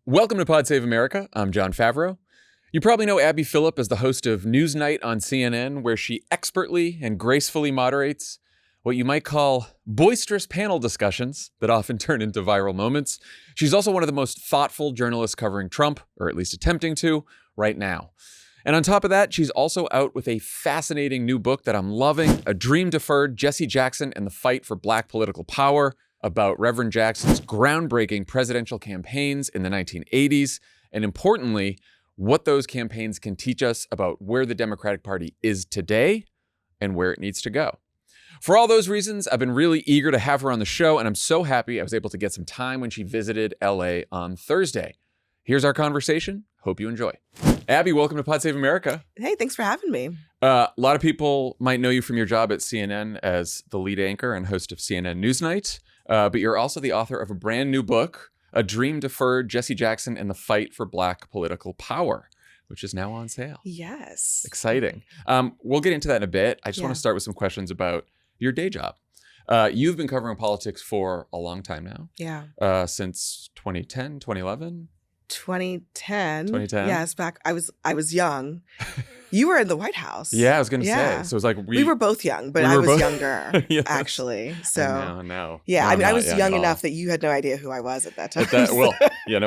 Welcome to Pod Save America. I'm Jon Favreau. You probably know Abby Phillip as the host of NewsNight on CNN, where she expertly and gracefully moderates what you might call boisterous panel discussions that often turn into viral moments. She's also one of the most thoughtful journalists covering Trump, or at least attempting to, right now. And on top of that, she's also out with a fascinating new book that I'm loving, A Dream Deferred, Jesse Jackson and the Fight for Black Political Power, about Reverend Jackson's groundbreaking presidential campaigns in the 1980s, and importantly, what those campaigns can teach us about where the Democratic Party is today and where it needs to go. For all those reasons, I've been really eager to have her on the show, and I'm so happy I was able to get some time when she visited LA on Thursday. Here's our conversation. Hope you enjoy. Abby, welcome to Pod Save America. Hey, thanks for having me. A lot of people might know you from your job at CNN as the lead anchor and host of CNN NewsNight. But you're also the author of a brand new book, A Dream Deferred, Jesse Jackson and the Fight for Black Political Power, which is now on sale. Yes. Exciting. We'll get into that in a bit. I just want to start with some questions about your day job. You've been covering politics for a long time now. Yeah. Since 2010, 2011? 2010. 2010? Yes, back I was young. You were in the White House. Yeah, I was going to say. So it was like we were both young, but I was younger, Yes. actually. So no. Yeah, I mean, I was young at enough all. that you had no idea who I was at that time.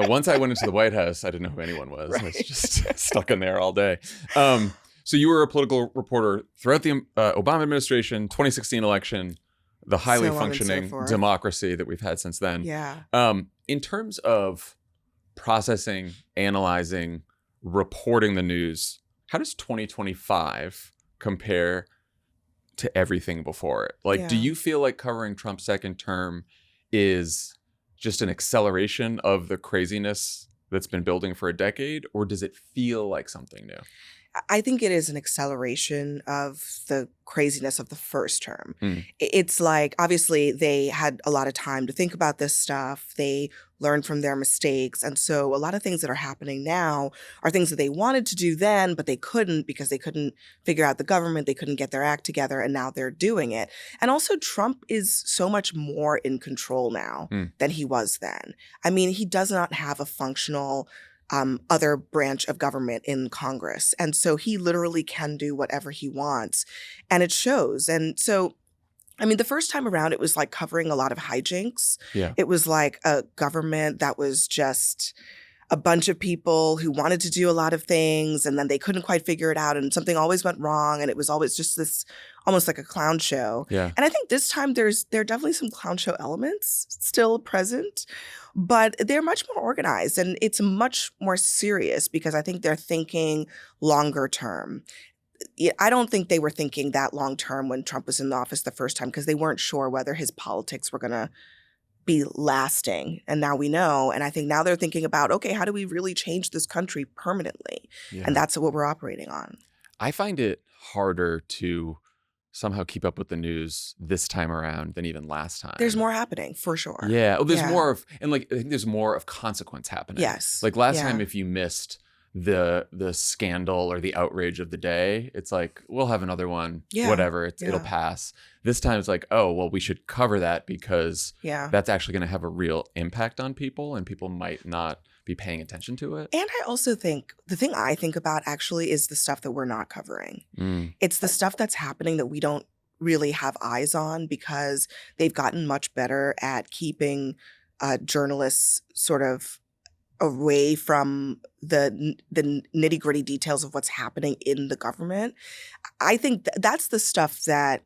Once I went into the White House, I didn't know who anyone was. Right. I was just stuck in there all day. So you were a political reporter throughout the Obama administration, 2016 election, the highly functioning democracy that we've had since then. Yeah. In terms of processing, analyzing, reporting the news, how does 2025 compare to everything before it? Like, do you feel like covering Trump's second term is just an acceleration of the craziness that's been building for a decade, or does it feel like something new? I think it is an acceleration of the craziness of the first term. It's like, obviously, they had a lot of time to think about this stuff. They learned from their mistakes. And so a lot of things that are happening now are things that they wanted to do then, but they couldn't because they couldn't figure out the government. They couldn't get their act together. And now they're doing it. And also, Trump is so much more in control now than he was then. I mean, he does not have a functional other branch of government in Congress. And so he literally can do whatever he wants. And it shows. And so, I mean, the first time around, it was like covering a lot of hijinks. Yeah. It was like a government that was just a bunch of people who wanted to do a lot of things, and then they couldn't quite figure it out, and something always went wrong, and it was always just this almost like a clown show. Yeah. And I think this time there are definitely some clown show elements still present, but they're much more organized, and it's much more serious because I think they're thinking longer term. I don't think they were thinking that long term when Trump was in the office the first time because they weren't sure whether his politics were going to be lasting. And now we know. And I think now they're thinking about, okay, how do we really change this country permanently? Yeah. And that's what we're operating on. I find it harder to somehow keep up with the news this time around than even last time. There's more happening, for sure. Yeah. Well, there's more of, and like, I think there's more of consequence happening. Yes. Like last time, if you missed the scandal or the outrage of the day, it's like, we'll have another one, whatever, it'll pass. This time it's like, oh, well, we should cover that because that's actually going to have a real impact on people and people might not be paying attention to it. And I also think the thing I think about actually is the stuff that we're not covering. It's the stuff that's happening that we don't really have eyes on because they've gotten much better at keeping journalists sort of away from the nitty-gritty details of what's happening in the government. I think that's the stuff that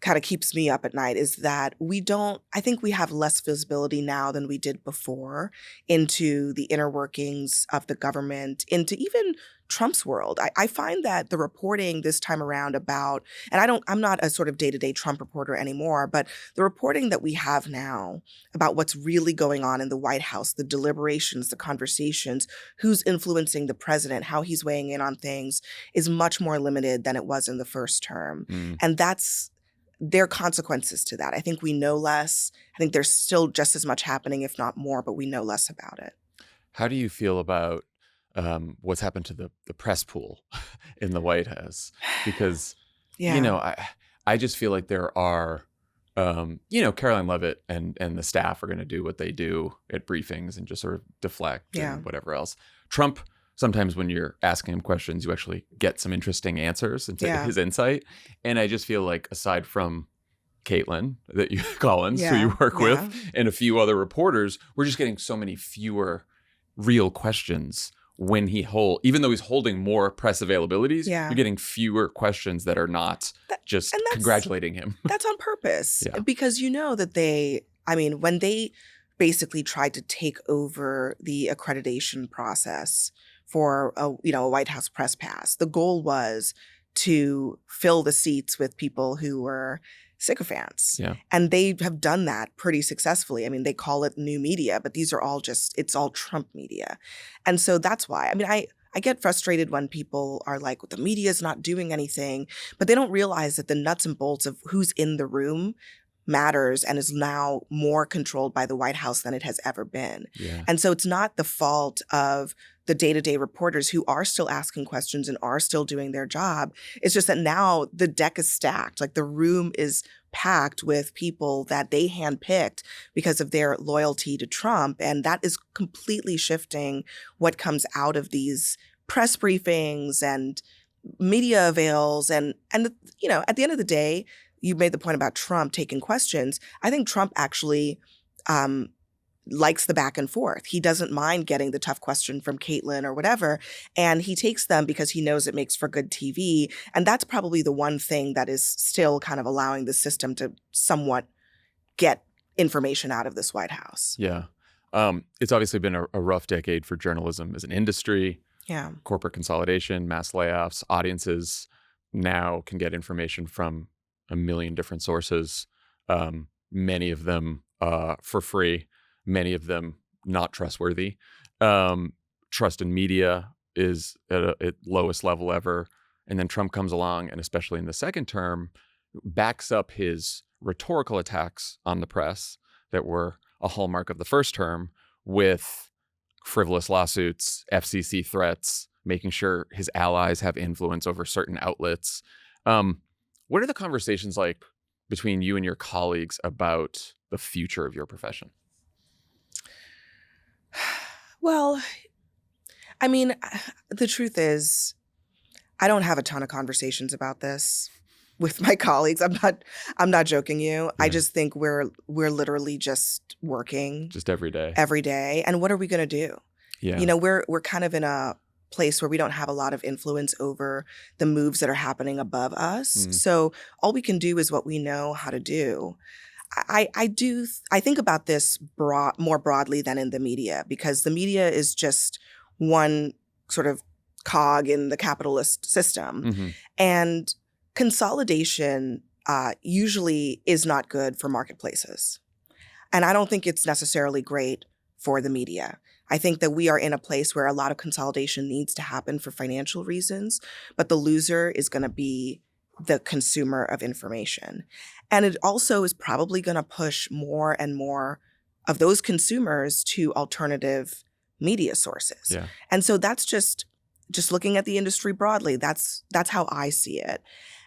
kind of keeps me up at night, is that I think we have less visibility now than we did before into the inner workings of the government, into even Trump's world. I find that the reporting this time around about, and I'm not a sort of day-to-day Trump reporter anymore, but the reporting that we have now about what's really going on in the White House, the deliberations, the conversations, who's influencing the president, how he's weighing in on things, is much more limited than it was in the first term. And there are consequences to that. I think we know less. I think there's still just as much happening, if not more, but we know less about it. How do you feel about what's happened to the press pool in the White House? Because, you know, I just feel like there are Caroline Levitt and the staff are going to do what they do at briefings and just sort of deflect and whatever else. Trump, sometimes when you're asking him questions, you actually get some interesting answers into his insight. And I just feel like aside from Caitlin Collins, who you work with, and a few other reporters, we're just getting so many fewer real questions when even though he's holding more press availabilities, you're getting fewer questions that are not just congratulating him. That's on purpose because that when they basically tried to take over the accreditation process for a White House press pass, the goal was to fill the seats with people who were sycophants. Yeah. And they have done that pretty successfully. I mean, they call it new media, but these are all it's all Trump media. And so that's why, I get frustrated when people are like, the media is not doing anything, but they don't realize that the nuts and bolts of who's in the room matters and is now more controlled by the White House than it has ever been. Yeah. And so it's not the fault of the day-to-day reporters who are still asking questions and are still doing their job. It's just that now the deck is stacked. Like the room is packed with people that they handpicked because of their loyalty to Trump. And that is completely shifting what comes out of these press briefings and media avails. And at the end of the day, you made the point about Trump taking questions. I think Trump actually likes the back and forth. He doesn't mind getting the tough question from Caitlin or whatever, and he takes them because he knows it makes for good TV. And that's probably the one thing that is still kind of allowing the system to somewhat get information out of this White House. Yeah. It's obviously been a rough decade for journalism as an industry. Yeah. Corporate consolidation, mass layoffs, audiences now can get information from a million different sources, many of them for free, many of them not trustworthy. Trust in media is at lowest level ever. And then Trump comes along, and especially in the second term, backs up his rhetorical attacks on the press that were a hallmark of the first term with frivolous lawsuits, FCC threats, making sure his allies have influence over certain outlets. What are the conversations like between you and your colleagues about the future of your profession? Well, the truth is, I don't have a ton of conversations about this with my colleagues. I'm not joking you. Yeah. I just think we're literally just working just every day. And what are we going to do? Yeah. We're kind of in a place where we don't have a lot of influence over the moves that are happening above us. So all we can do is what we know how to do. I think about this more broadly than in the media, because the media is just one sort of cog in the capitalist system. Mm-hmm. And consolidation usually is not good for marketplaces. And I don't think it's necessarily great for the media. I think that we are in a place where a lot of consolidation needs to happen for financial reasons, but the loser is going to be the consumer of information. And it also is probably going to push more and more of those consumers to alternative media sources. Yeah. And so that's just looking at the industry broadly. That's how I see it.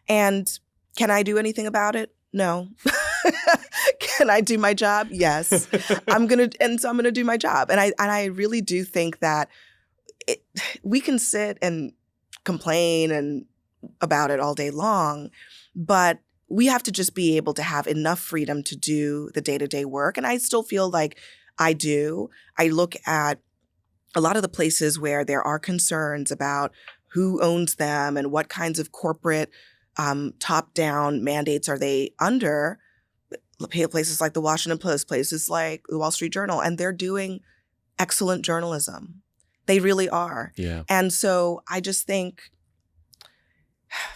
And can I do anything about it? No. Can I do my job? Yes. I'm gonna do my job. And I really do think that we can sit and complain and about it all day long, but we have to just be able to have enough freedom to do the day-to-day work. And I still feel like I do. I look at a lot of the places where there are concerns about who owns them and what kinds of corporate top-down mandates are they under. Places like the Washington Post, places like the Wall Street Journal, and they're doing excellent journalism. They really are. Yeah. And so I just think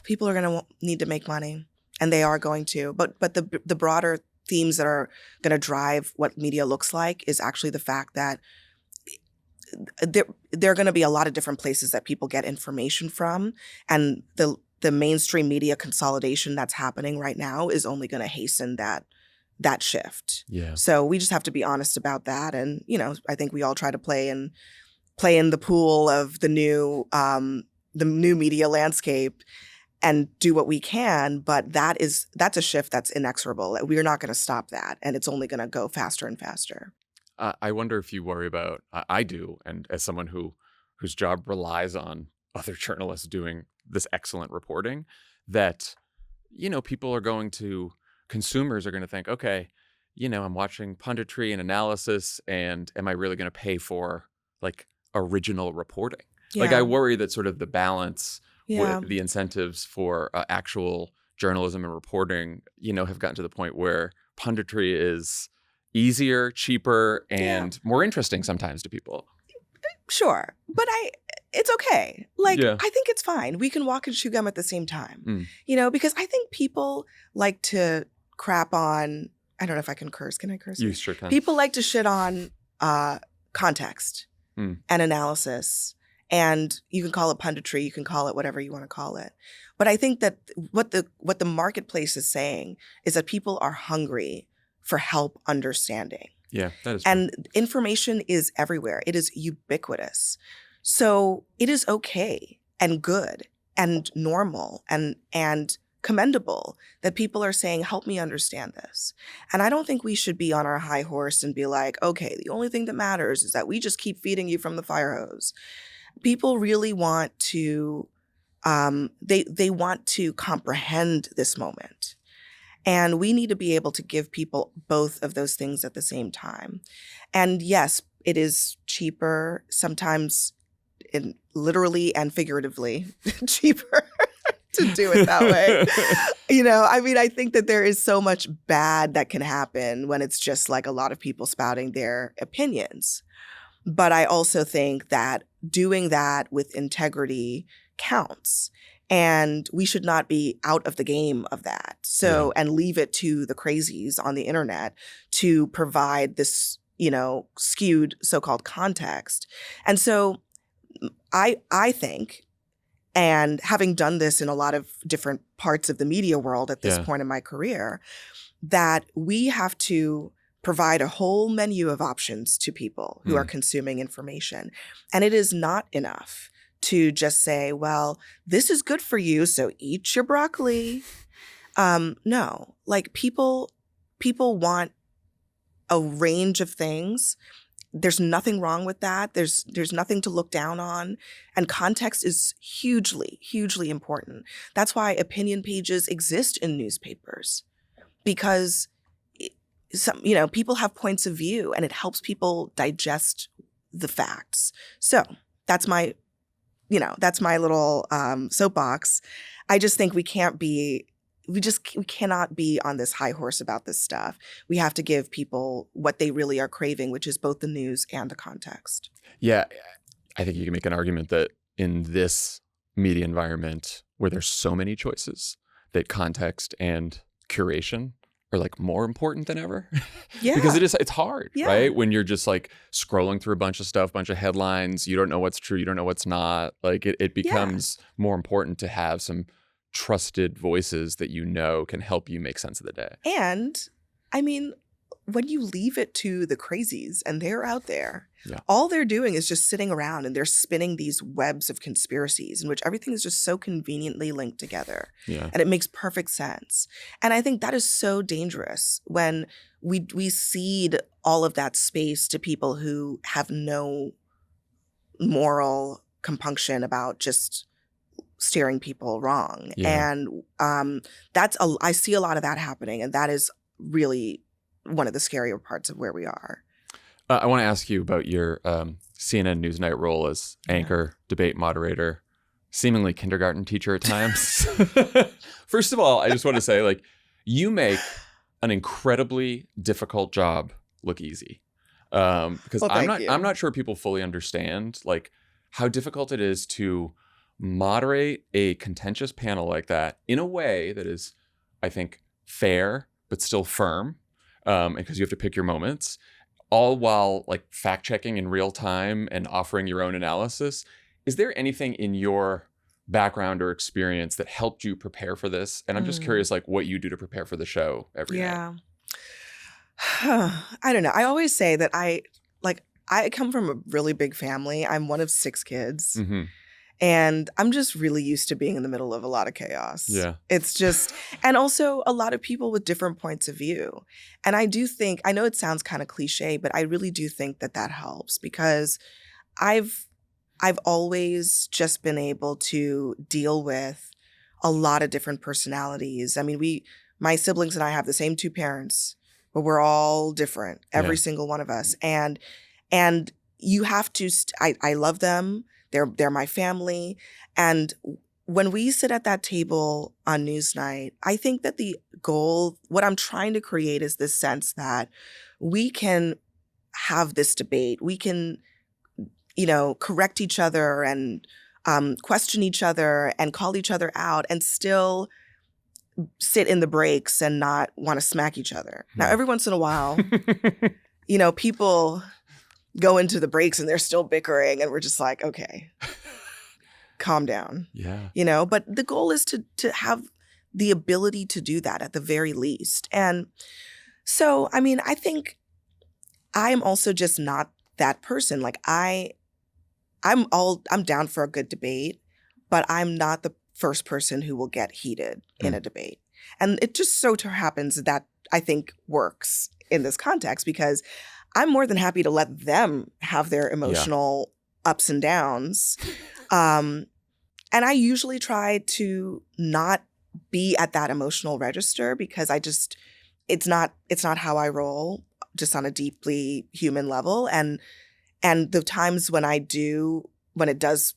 people are going to need to make money, and they are going to. But the broader themes that are going to drive what media looks like is actually the fact that there are going to be a lot of different places that people get information from, and the mainstream media consolidation that's happening right now is only going to hasten that shift. Yeah. So we just have to be honest about that. And, I think we all try to play in the pool of the new media landscape. and do what we can, but that's a shift that's inexorable. We're not going to stop that, and it's only going to go faster and faster. I wonder if you worry about, I do, and as someone whose job relies on other journalists doing this excellent reporting, that, consumers are going to think, okay, I'm watching punditry and analysis, and am I really going to pay for like original reporting? Yeah. Like, I worry that sort of the balance Yeah. with the incentives for actual journalism and reporting, have gotten to the point where punditry is easier, cheaper, and more interesting sometimes to people. Sure. But it's okay. Like, Yeah. I think it's fine. We can walk and chew gum at the same time, because I think people like to crap on, I don't know if I can curse. Can I curse? You sure can. People like to shit on context and analysis. And you can call it punditry, you can call it whatever you want to call it. But I think that what the marketplace is saying is that people are hungry for help understanding. Yeah, that is true. And information is everywhere. It is ubiquitous. So it is okay and good and normal and commendable that people are saying, help me understand this. And I don't think we should be on our high horse and be like, okay, the only thing that matters is that we just keep feeding you from the fire hose. People really want to, they want to comprehend this moment. And we need to be able to give people both of those things at the same time. And yes, it is cheaper, sometimes literally and figuratively cheaper to do it that way. I think that there is so much bad that can happen when it's just like a lot of people spouting their opinions. But I also think that doing that with integrity counts. And we should not be out of the game of that. So, and leave it to the crazies on the internet to provide this, skewed so-called context. And so I think, and having done this in a lot of different parts of the media world at this point in my career, that we have to provide a whole menu of options to people who are consuming information. And it is not enough to just say, well, this is good for you, so eat your broccoli. No, like people want a range of things. There's nothing wrong with that. There's nothing to look down on. And context is hugely, hugely important. That's why opinion pages exist in newspapers, because people have points of view and it helps people digest the facts. So that's my little soapbox. I just think we cannot be on this high horse about this stuff. We have to give people what they really are craving, which is both the news and the context. Yeah, I think you can make an argument that in this media environment where there's so many choices, that context and curation are like more important than ever. Yeah. Because it's hard, right? When you're just like scrolling through a bunch of stuff, bunch of headlines, you don't know what's true, you don't know what's not. Like it becomes more important to have some trusted voices that can help you make sense of the day. And I mean, when you leave it to the crazies and they're out there, all they're doing is just sitting around and they're spinning these webs of conspiracies in which everything is just so conveniently linked together. Yeah. And it makes perfect sense. And I think that is so dangerous when we cede all of that space to people who have no moral compunction about just steering people wrong. Yeah. And I see a lot of that happening, and that is really one of the scarier parts of where we are. I want to ask you about your CNN NewsNight role as anchor, debate moderator, seemingly kindergarten teacher at times. First of all, I just want to say, like, you make an incredibly difficult job look easy. Because I'm not sure people fully understand like how difficult it is to moderate a contentious panel like that in a way that is, I think, fair but still firm, because you have to pick your moments, all while like fact checking in real time and offering your own analysis. Is there anything in your background or experience that helped you prepare for this? And I'm just curious, like, what you do to prepare for the show every night. I don't know. I always say that I come from a really big family. I'm one of 6 kids. Mm-hmm. And I'm just really used to being in the middle of a lot of chaos. Yeah. It's just, and also a lot of people with different points of view. And I do think, I know it sounds kind of cliche, but I really do think that that helps because I've always just been able to deal with a lot of different personalities. I mean, my siblings and I have the same two parents, but we're all different, every single one of us. And you have to, I love them. They're my family. And when we sit at that table on Newsnight, I think that the goal, what I'm trying to create is this sense that we can have this debate. We can, correct each other and question each other and call each other out and still sit in the breaks and not want to smack each other. Now, every once in a while, people go into the breaks and they're still bickering and we're just like, okay, calm down. Yeah. But the goal is to have the ability to do that at the very least. And so, I mean, I think I'm also just not that person. Like I'm down for a good debate, but I'm not the first person who will get heated in a debate. And it just so happens that I think works in this context because I'm more than happy to let them have their emotional ups and downs. And I usually try to not be at that emotional register because it's not how I roll, just on a deeply human level. And the times when when it does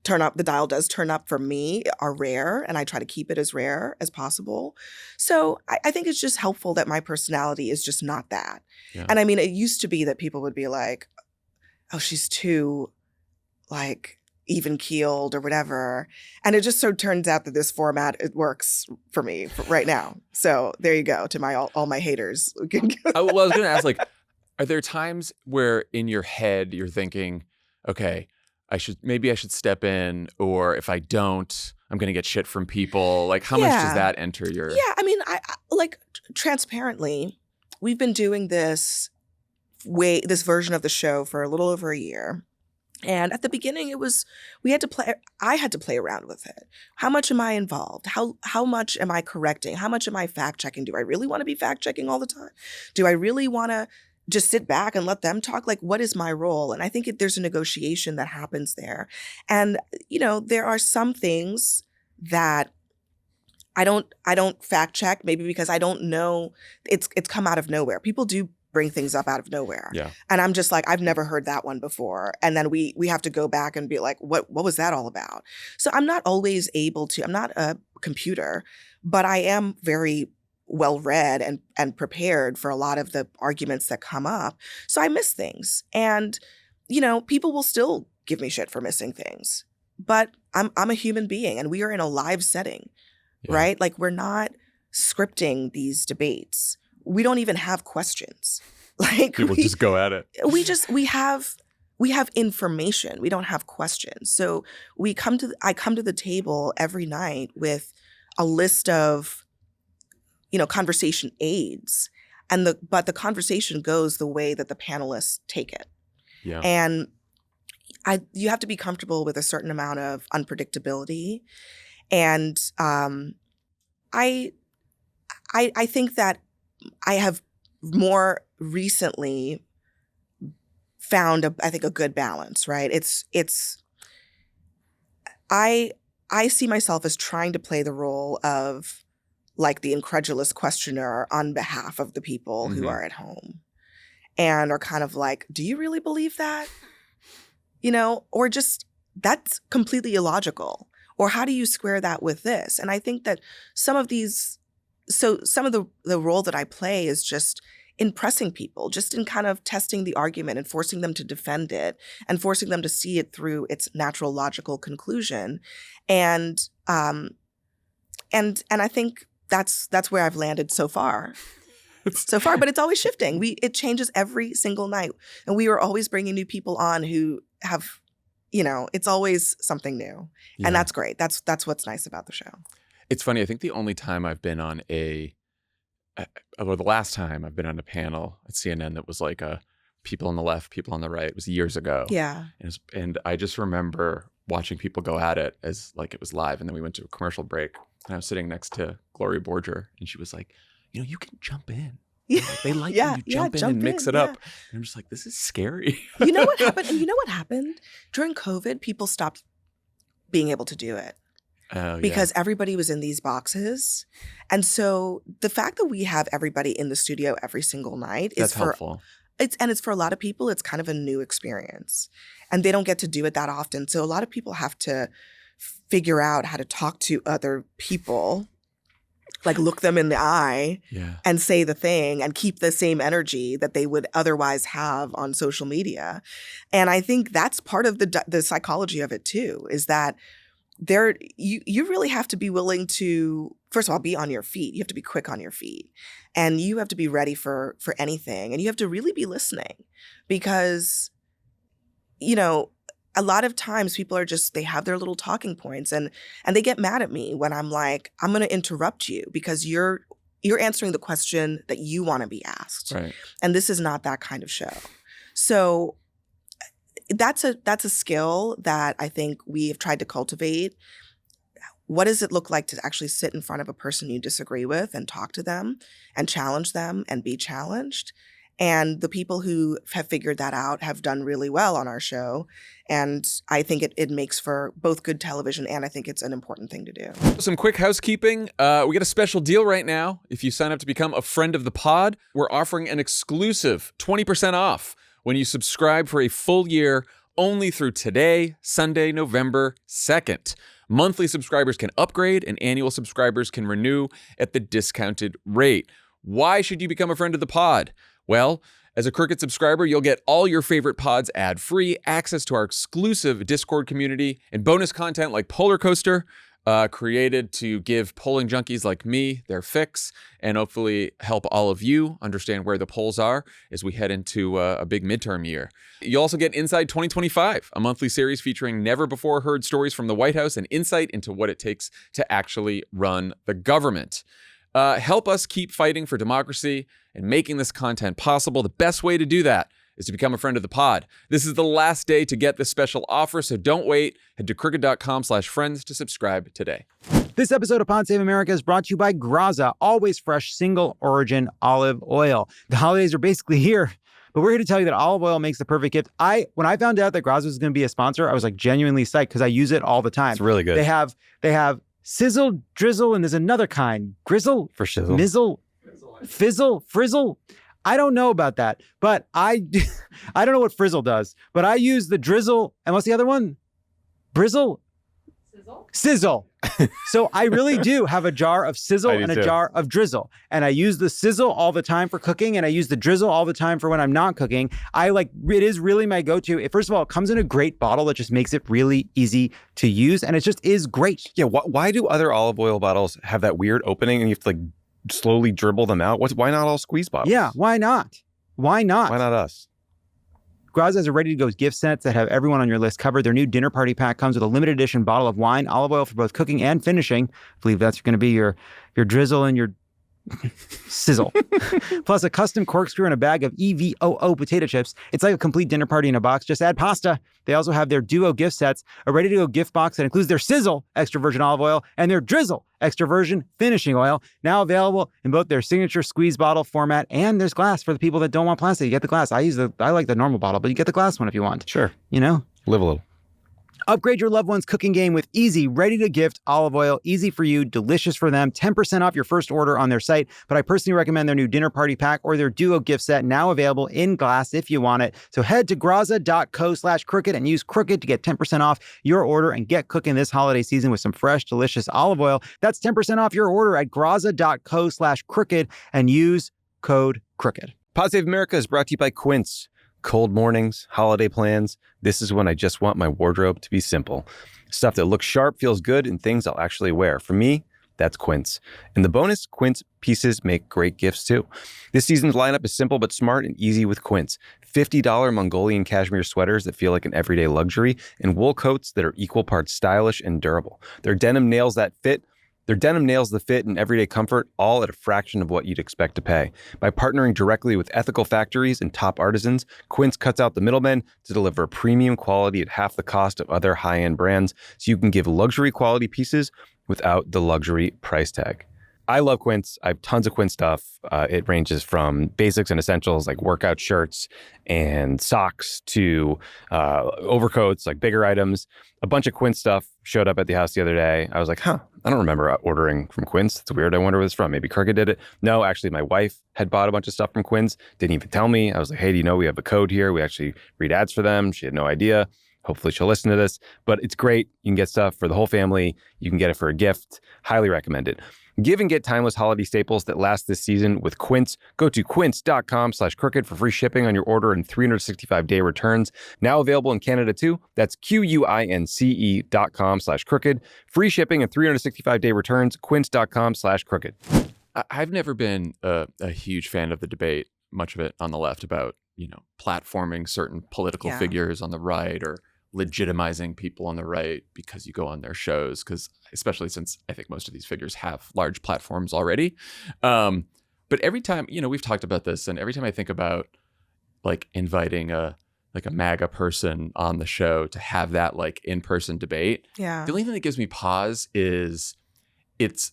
turn up, the dial does turn up for me are rare, and I try to keep it as rare as possible. So I think it's just helpful that my personality is just not that. Yeah. And I mean, it used to be that people would be like, oh, she's too like even keeled or whatever. And it just so turns out that this format, it works for me right now. So there you go to all my haters. I was going to ask, like, are there times where in your head you're thinking, okay, maybe I should step in, or if I don't, I'm going to get shit from people. Like, how much does that enter your? Yeah, I mean, I like transparently, we've been doing this version of the show for a little over a year. And at the beginning, I had to play around with it. How much am I involved? How much am I correcting? How much am I fact checking? Do I really want to be fact checking all the time? Do I really want to just sit back and let them talk? Like, what is my role? And I think there's a negotiation that happens there. And, there are some things that I don't fact check, maybe because I don't know, it's come out of nowhere. People do bring things up out of nowhere. Yeah. And I'm just like, I've never heard that one before. And then we have to go back and be like, what was that all about? So I'm not always able to, I'm not a computer, but I am very well read and prepared for a lot of the arguments that come up. So I miss things. And, people will still give me shit for missing things. But I'm a human being and we are in a live setting, right? Like, we're not scripting these debates. We don't even have questions. Like, people just go at it. We have information. We don't have questions. So I come to the table every night with a list of conversation aids, but the conversation goes the way that the panelists take it. Yeah. And you have to be comfortable with a certain amount of unpredictability. And I think that I have more recently found a good balance, right? I see myself as trying to play the role of like the incredulous questioner on behalf of the people who are at home and are kind of like, do you really believe that? Or just that's completely illogical. Or how do you square that with this? And I think that some of the role that I play is just in pressing people, just in kind of testing the argument and forcing them to defend it and forcing them to see it through its natural logical conclusion. And I think that's where I've landed so far. But it's always shifting. It changes every single night. And we are always bringing new people on who have, it's always something new. Yeah. And that's great. That's what's nice about the show. It's funny. I think the only time I've been on the last time I've been on a panel at CNN that was like people on the left, people on the right, was years ago. Yeah. And I just remember watching people go at it as like it was live. And then we went to a commercial break, and I was sitting next to Gloria Borger, and she was like, you know, you can jump in. Yeah. Like, they like when you jump in and mix it up. And I'm just like, this is scary. You know what happened? And you know what happened? During COVID, people stopped being able to do it. Because everybody was in these boxes. And so the fact that we have everybody in the studio every single night is helpful. It's for a lot of people, it's kind of a new experience. And they don't get to do it that often. So a lot of people have to figure out how to talk to other people, like look them in the eye and say the thing and keep the same energy that they would otherwise have on social media. And I think that's part of the psychology of it too, is that you really have to be willing to, first of all, be on your feet. You have to be quick on your feet. And you have to be ready for anything. And you have to really be listening because, you know, a lot of times people are just, they have their little talking points and they get mad at me when I'm like, I'm going to interrupt you because you're answering the question that you want to be asked. Right. And this is not that kind of show. So that's a skill that I think we have tried to cultivate. What does it look like to actually sit in front of a person you disagree with and talk to them and challenge them and be challenged? And the people who have figured that out have done really well on our show. And I think it makes for both good television, and I think it's an important thing to do. Some quick housekeeping. We get a special deal right now. If you sign up to become a friend of the pod, we're offering an exclusive 20% off when you subscribe for a full year only through today, Sunday, November 2nd. Monthly subscribers can upgrade and annual subscribers can renew at the discounted rate. Why should you become a friend of the pod? Well, as a Crooked subscriber, you'll get all your favorite pods ad-free, access to our exclusive Discord community, and bonus content like Polar Coaster, created to give polling junkies like me their fix and hopefully help all of you understand where the polls are as we head into a big midterm year. You'll also get Inside 2025, a monthly series featuring never-before-heard stories from the White House and insight into what it takes to actually run the government. Help us keep fighting for democracy and making this content possible. The best way to do that is to become a friend of the pod. This is the last day to get this special offer, so don't wait. Head to crooked.com/friends to subscribe today. This episode of Pod Save America is brought to you by Graza, always fresh, single origin olive oil. The holidays are basically here, but we're here to tell you that olive oil makes the perfect gift. When I found out that Graza was going to be a sponsor, I was like genuinely psyched because I use it all the time. It's really good. They have sizzle, drizzle, and there's another kind. Grizzle? For shizzle. Mizzle? Fizzle? Frizzle? I don't know about that, but I don't know what frizzle does, but I use the drizzle, and what's the other one? Brizzle? Sizzle. So I really do have a jar of sizzle and a jar of drizzle, and I use the sizzle all the time for cooking, and I use the drizzle all the time for when I'm not cooking. It is really my go-to. First of all, it comes in a great bottle that just makes it really easy to use, and it just is great. Yeah, why do other olive oil bottles have that weird opening and you have to slowly dribble them out? Why not all squeeze bottles? Yeah, why not? Why not? Why not us? Graza has a ready-to-go gift sets that have everyone on your list covered. Their new dinner party pack comes with a limited edition bottle of wine, olive oil for both cooking and finishing. I believe that's going to be your drizzle and your sizzle. Plus a custom corkscrew and a bag of EVOO potato chips. It's like a complete dinner party in a box. Just add pasta. They also have their duo gift sets, a ready-to-go gift box that includes their sizzle extra virgin olive oil and their drizzle extra virgin finishing oil, now available in both their signature squeeze bottle format, and there's glass for the people that don't want plastic. You get the glass. I like the normal bottle, but you get the glass one if you want. Sure. You know? Live a little. Upgrade your loved one's cooking game with easy, ready-to-gift olive oil. Easy for you, delicious for them. 10% off your first order on their site. But I personally recommend their new dinner party pack or their duo gift set, now available in glass if you want it. So head to graza.co/crooked and use Crooked to get 10% off your order and get cooking this holiday season with some fresh, delicious olive oil. That's 10% off your order at graza.co/crooked and use code Crooked. Pod Save America is brought to you by Quince. Cold mornings, holiday plans. This is when I just want my wardrobe to be simple. Stuff that looks sharp, feels good, and things I'll actually wear. For me, that's Quince. And the bonus, Quince pieces make great gifts too. This season's lineup is simple but smart and easy with Quince. $50 Mongolian cashmere sweaters that feel like an everyday luxury, and wool coats that are equal parts stylish and durable. Their denim nails that fit, Their denim nails the fit and everyday comfort, all at a fraction of what you'd expect to pay. By partnering directly with ethical factories and top artisans, Quince cuts out the middlemen to deliver premium quality at half the cost of other high-end brands, so you can give luxury quality pieces without the luxury price tag. I love Quince. I have tons of Quince stuff. It ranges from basics and essentials like workout shirts and socks to overcoats, like bigger items. A bunch of Quince stuff showed up at the house the other day. I was like, I don't remember ordering from Quince. It's weird. I wonder where it's from. Maybe Crooked did it. No, actually, my wife had bought a bunch of stuff from Quince. Didn't even tell me. I was like, hey, do you know we have a code here? We actually read ads for them. She had no idea. Hopefully she'll listen to this. But it's great. You can get stuff for the whole family. You can get it for a gift. Highly recommend it. Give and get timeless holiday staples that last this season with Quince. Go to quince.com/crooked for free shipping on your order and 365-day returns. Now available in Canada too. That's QUINCE.com/crooked. Free shipping and 365-day returns. Quince.com/crooked. I've never been a huge fan of the debate, much of it on the left, about, platforming certain political figures on the right or legitimizing people on the right because you go on their shows, because especially since I think most of these figures have large platforms already. But every time, we've talked about this, and every time I think about like inviting a MAGA person on the show to have that like in-person debate, the only thing that gives me pause is it's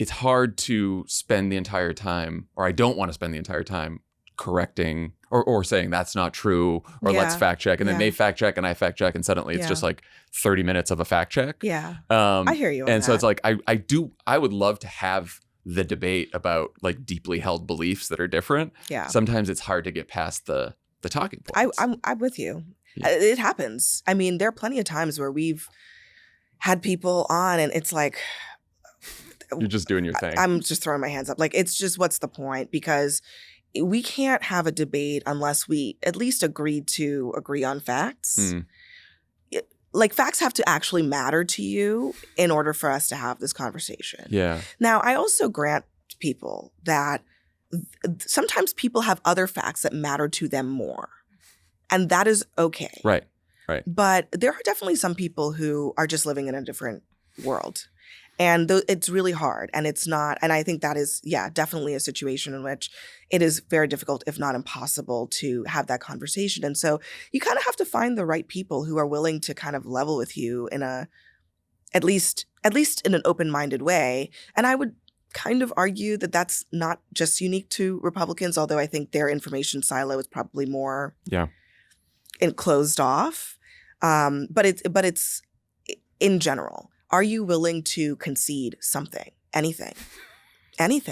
hard to spend the entire time, or I don't want to spend the entire time correcting or saying that's not true, or let's fact check, and then they fact check and I fact check, and suddenly it's just like 30 minutes of a fact check. I hear you on and that. so it's like I would love to have the debate about like deeply held beliefs that are different. Sometimes it's hard to get past the talking points. I'm with you. It happens. I mean, there are plenty of times where we've had people on and it's like, you're just doing your thing. I'm just throwing my hands up. Like, it's just, what's the point? Because we can't have a debate unless we at least agree on facts. Like, facts have to actually matter to you in order for us to have this conversation. Now, I also grant people that sometimes people have other facts that matter to them more. And that is okay. Right. But there are definitely some people who are just living in a different world. And it's really hard, and it's not. And I think that is, definitely a situation in which it is very difficult, if not impossible, to have that conversation. And so you kind of have to find the right people who are willing to kind of level with you in at least in an open-minded way. And I would kind of argue that that's not just unique to Republicans, although I think their information silo is probably more closed off. But it's in general. Are you willing to concede something, anything? And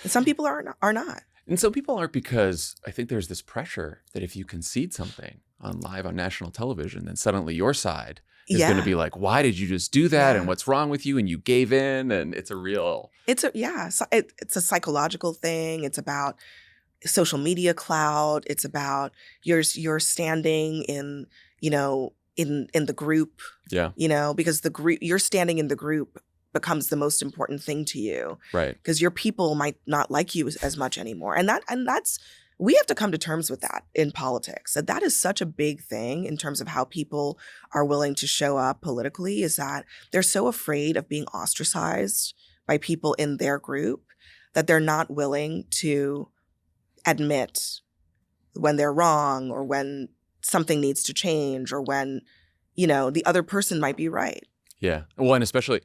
some people are not. And some people aren't, because I think there's this pressure that if you concede something on national television, then suddenly your side is going to be like, why did you just do that? And what's wrong with you? And you gave in, and it's a psychological thing. It's about social media clout. It's about your standing in, in the group, because the group, you're standing in the group becomes the most important thing to you, right? Because your people might not like you as much anymore, and that's we have to come to terms with that in politics. That is such a big thing in terms of how people are willing to show up politically. Is that they're so afraid of being ostracized by people in their group that they're not willing to admit when they're wrong, or when something needs to change, or when, the other person might be right. Yeah. Well, and especially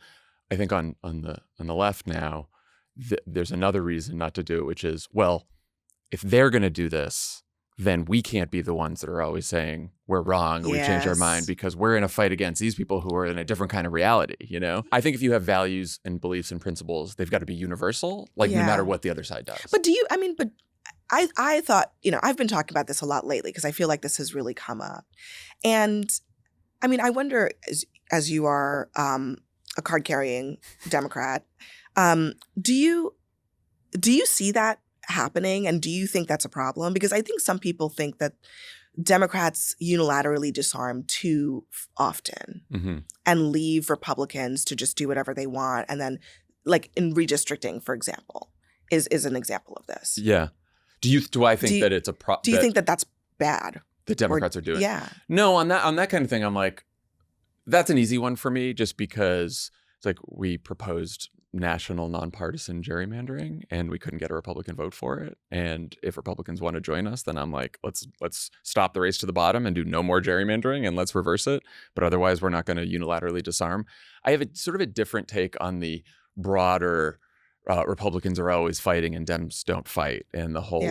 I think on the left now, there's another reason not to do it, which is, well, if they're going to do this, then we can't be the ones that are always saying we're wrong, or we changed our mind, because we're in a fight against these people who are in a different kind of reality, I think if you have values and beliefs and principles, they've got to be universal, no matter what the other side does. But I thought, I've been talking about this a lot lately because I feel like this has really come up. And I wonder, as you are a card-carrying Democrat, do you see that happening? And do you think that's a problem? Because I think some people think that Democrats unilaterally disarm too often and leave Republicans to just do whatever they want. And then, like in redistricting, for example, is an example of this. Yeah. Do I think that it's a problem? Do you think that that's bad? The Democrats are doing? Yeah. No, on that kind of thing, I'm like, that's an easy one for me, just because it's like we proposed national nonpartisan gerrymandering and we couldn't get a Republican vote for it. And if Republicans want to join us, then I'm like, let's stop the race to the bottom and do no more gerrymandering and let's reverse it. But otherwise, we're not going to unilaterally disarm. I have a sort of a different take on the broader Republicans are always fighting and Dems don't fight. And the whole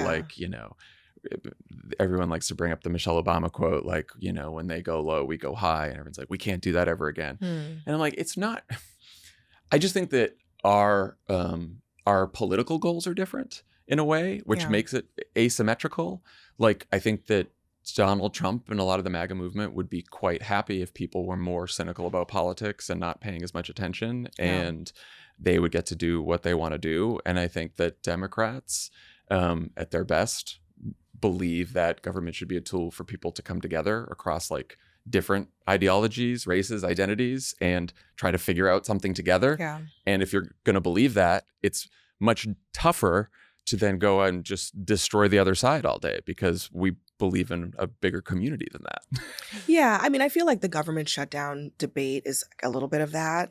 everyone likes to bring up the Michelle Obama quote, like, when they go low, we go high. And everyone's like, we can't do that ever again. And I'm like, it's not. I just think that our political goals are different in a way, which makes it asymmetrical. Like, I think that Donald Trump and a lot of the MAGA movement would be quite happy if people were more cynical about politics and not paying as much attention, and they would get to do what they want to do. And I think that Democrats, at their best, believe that government should be a tool for people to come together across like different ideologies, races, identities, and try to figure out something together. And if you're going to believe that, it's much tougher to then go and just destroy the other side all day because we believe in a bigger community than that. Yeah. I mean, I feel like the government shutdown debate is a little bit of that,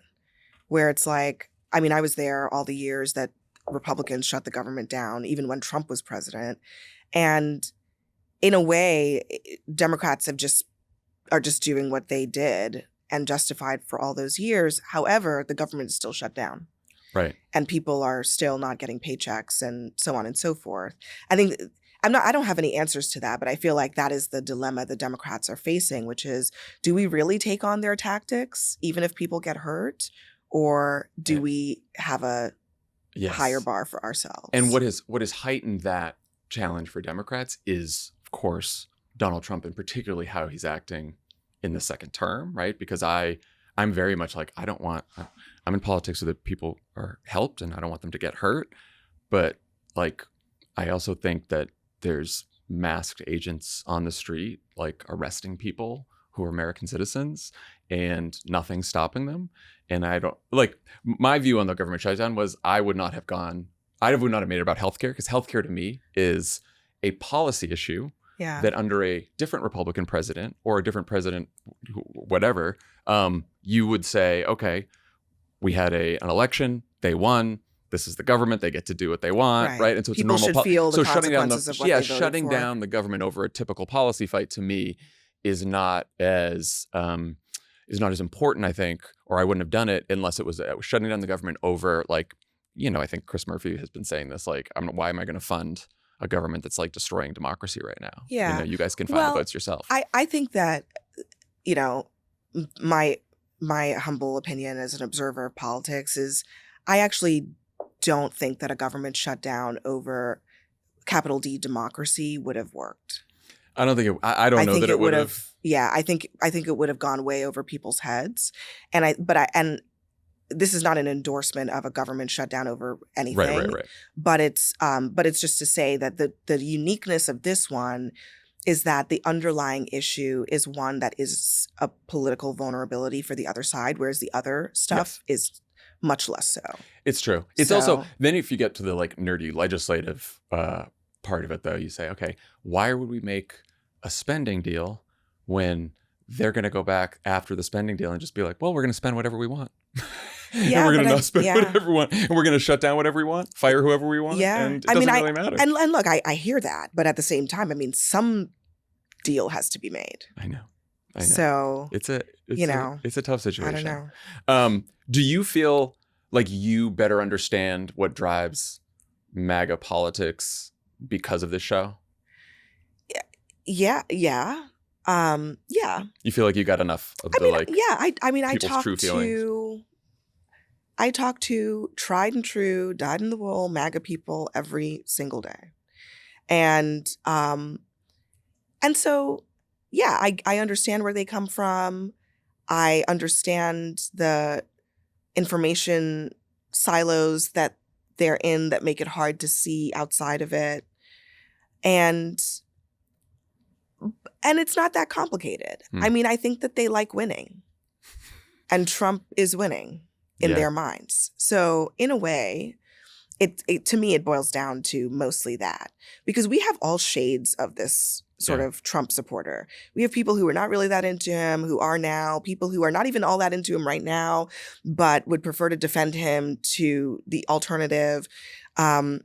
where it's like, I mean, I was there all the years that Republicans shut the government down, even when Trump was president. And in a way, Democrats are just doing what they did and justified for all those years. However, the government is still shut down. Right. And people are still not getting paychecks and so on and so forth. I think I don't have any answers to that, but I feel like that is the dilemma the Democrats are facing, which is, do we really take on their tactics, even if people get hurt? Or do we have a higher bar for ourselves? And what has heightened that challenge for Democrats is, of course, Donald Trump, and particularly how he's acting in the second term, right? Because I'm very much like, I'm in politics so that people are helped and I don't want them to get hurt. But like, I also think that there's masked agents on the street, like arresting people who are American citizens and nothing's stopping them. And I don't like, my view on the government shutdown was I would not have made it about healthcare, because healthcare to me is a policy issue that under a different Republican president or a different president, whatever, you would say, okay, we had an election, they won, this is the government, they get to do what they want, right? And so it's people a normal should feel the consequences of what they voted shutting for. down the government over a typical policy fight to me is not as important, I think, or I wouldn't have done it unless it was shutting down the government over, like, I think Chris Murphy has been saying this, like, why am I going to fund a government that's like destroying democracy right now? Yeah. You guys can find the votes yourself. I think that, my humble opinion as an observer of politics is I actually don't think that a government shutdown over capital D democracy would have worked. I don't think I don't know that it would have. Yeah, I think it would have gone way over people's heads. And this is not an endorsement of a government shutdown over anything. Right. But it's just to say that the uniqueness of this one is that the underlying issue is one that is a political vulnerability for the other side, whereas the other stuff is much less so. It's true. It's also, then if you get to the like nerdy legislative part of it, though, you say, okay, why would we make a spending deal when they're going to go back after the spending deal and just be like, well, we're going to spend whatever we want. And we're going to not spend whatever we want. And we're going to shut down whatever we want, fire whoever we want. Yeah. And it doesn't really matter. And look, I hear that. But at the same time, I mean, some deal has to be made. I know. So it's a tough situation. I don't know. Do you feel like you better understand what drives MAGA politics because of this show? Yeah. You feel like you got enough of people's true feelings? I talk to tried and true, dyed in the wool MAGA people every single day. And so, yeah, I understand where they come from. I understand the information silos that they're in that make it hard to see outside of it. And it's not that complicated. I mean, I think that they like winning. And Trump is winning in their minds. So in a way, to me, it boils down to mostly that, because we have all shades of this sort of Trump supporter. We have people who are not really that into him, who are now, people who are not even all that into him right now, but would prefer to defend him to the alternative. I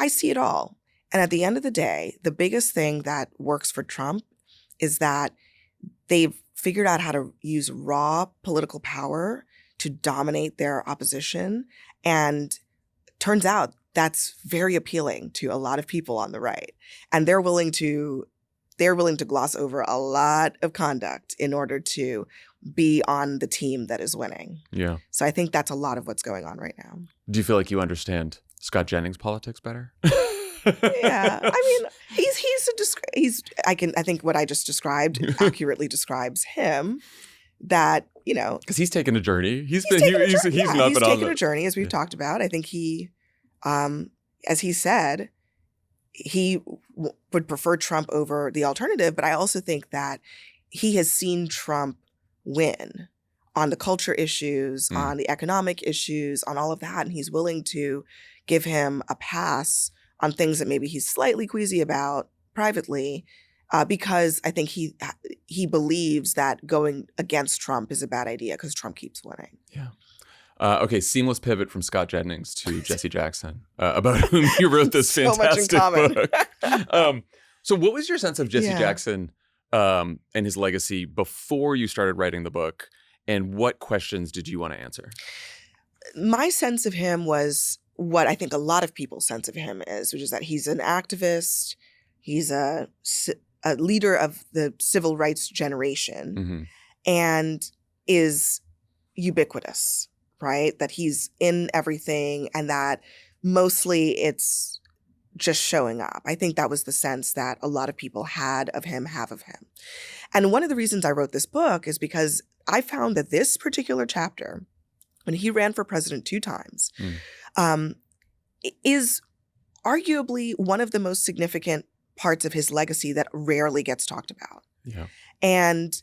see it all. And at the end of the day, the biggest thing that works for Trump is that they've figured out how to use raw political power to dominate their opposition. And turns out that's very appealing to a lot of people on the right. And they're willing to gloss over a lot of conduct in order to be on the team that is winning. Yeah. So I think that's a lot of what's going on right now. Do you feel like you understand Scott Jennings' politics better? Yeah. I mean, I think what I just described accurately describes him. That, because he's taken a journey. He's taken a journey, as we've talked about. I think he, as he said, he would prefer Trump over the alternative. But I also think that he has seen Trump win on the culture issues, on the economic issues, on all of that. And he's willing to give him a pass on things that maybe he's slightly queasy about privately, because I think he believes that going against Trump is a bad idea because Trump keeps winning. Yeah. Okay, seamless pivot from Scott Jennings to Jesse Jackson, about whom you wrote this So fantastic much in common. book. So what was your sense of Jesse Jackson and his legacy before you started writing the book, and what questions did you want to answer? My sense of him was what I think a lot of people's sense of him is, which is that he's an activist, he's a leader of the civil rights generation, and is ubiquitous, right? That he's in everything, and that mostly it's just showing up. I think that was the sense that a lot of people have of him. And one of the reasons I wrote this book is because I found that this particular chapter, when he ran for president 2 times, is arguably one of the most significant parts of his legacy that rarely gets talked about. Yeah. And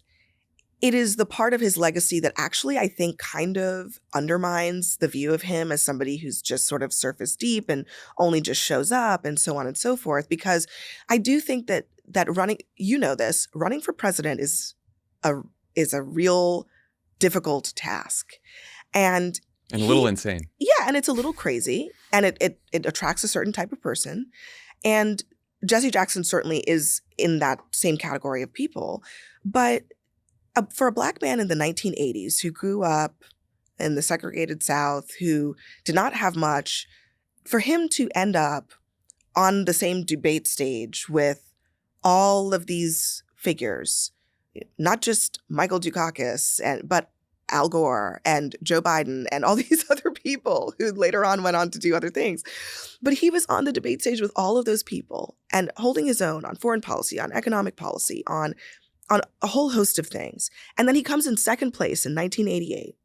it is the part of his legacy that actually, I think, kind of undermines the view of him as somebody who's just sort of surface deep and only just shows up and so on and so forth. Because I do think that running for president is a real difficult task. And a little insane. Yeah, and it's a little crazy, and it attracts a certain type of person. And Jesse Jackson certainly is in that same category of people. But for a Black man in the 1980s who grew up in the segregated South, who did not have much, for him to end up on the same debate stage with all of these figures, not just Michael Dukakis, but Al Gore and Joe Biden and all these other people who later on went on to do other things. But he was on the debate stage with all of those people and holding his own on foreign policy, on economic policy, on a whole host of things. And then he comes in second place in 1988.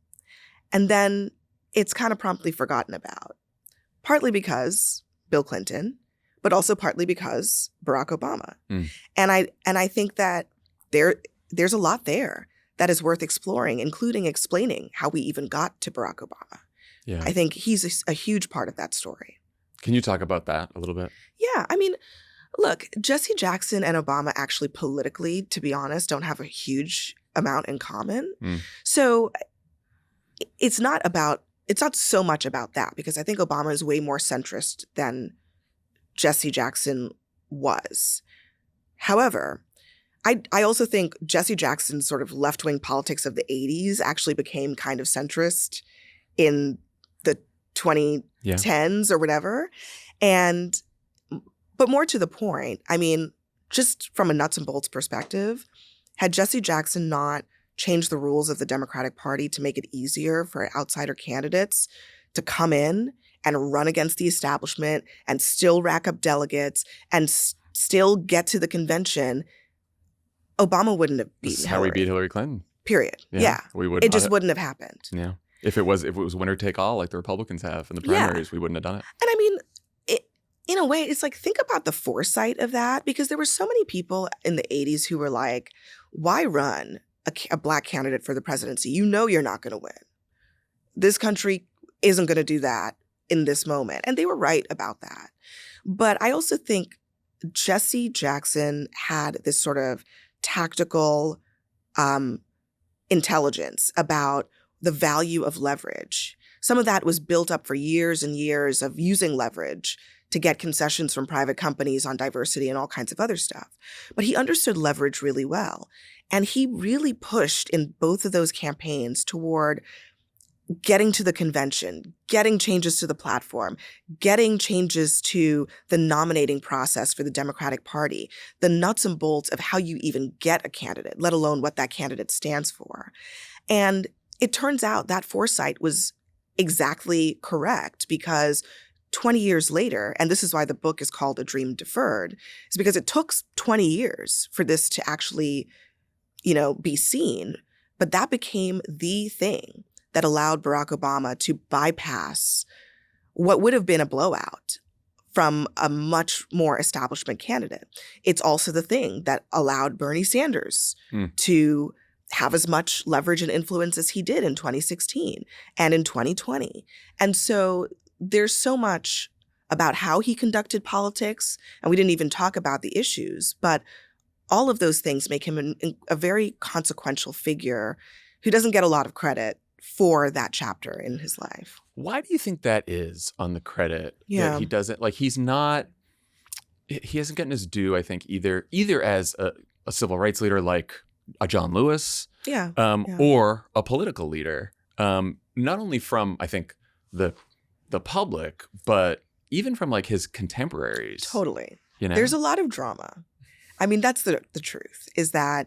And then it's kind of promptly forgotten about, partly because Bill Clinton, but also partly because Barack Obama. And I think that there's a lot there that is worth exploring, including explaining how we even got to Barack Obama. Yeah. I think he's a huge part of that story. Can you talk about that a little bit? Yeah. I mean, look, Jesse Jackson and Obama actually politically, to be honest, don't have a huge amount in common. So it's not so much about that, because I think Obama is way more centrist than Jesse Jackson was. However, I also think Jesse Jackson's sort of left-wing politics of the 80s actually became kind of centrist in the 2010s or whatever. But more to the point, I mean, just from a nuts and bolts perspective, had Jesse Jackson not changed the rules of the Democratic Party to make it easier for outsider candidates to come in and run against the establishment and still rack up delegates and still get to the convention, Obama wouldn't have beaten Hillary. This is how we beat Hillary Clinton. Period. Yeah. We would. It just wouldn't have happened. Yeah. If it was winner take all like the Republicans have in the primaries, we wouldn't have done it. And I mean, in a way, it's like, think about the foresight of that, because there were so many people in the 80s who were like, why run a Black candidate for the presidency? You know you're not going to win. This country isn't going to do that. in this moment. And they were right about that. But I also think Jesse Jackson had this sort of tactical intelligence about the value of leverage. Some of that was built up for years and years of using leverage to get concessions from private companies on diversity and all kinds of other stuff. But he understood leverage really well. And he really pushed in both of those campaigns toward getting to the convention, getting changes to the platform, getting changes to the nominating process for the Democratic Party, the nuts and bolts of how you even get a candidate, let alone what that candidate stands for. And it turns out that foresight was exactly correct, because 20 years later, and this is why the book is called A Dream Deferred, is because it took 20 years for this to actually, be seen. But that became the thing that allowed Barack Obama to bypass what would have been a blowout from a much more establishment candidate. It's also the thing that allowed Bernie Sanders to have as much leverage and influence as he did in 2016 and in 2020. And so there's so much about how he conducted politics, and we didn't even talk about the issues, but all of those things make him a very consequential figure who doesn't get a lot of credit for that chapter in his life. Why do you think that is on the credit? Yeah. That he doesn't, he hasn't gotten his due, I think, either as a civil rights leader like a John Lewis, or a political leader, not only from, I think, the public, but even from his contemporaries. Totally. There's a lot of drama. I mean, that's the truth, is that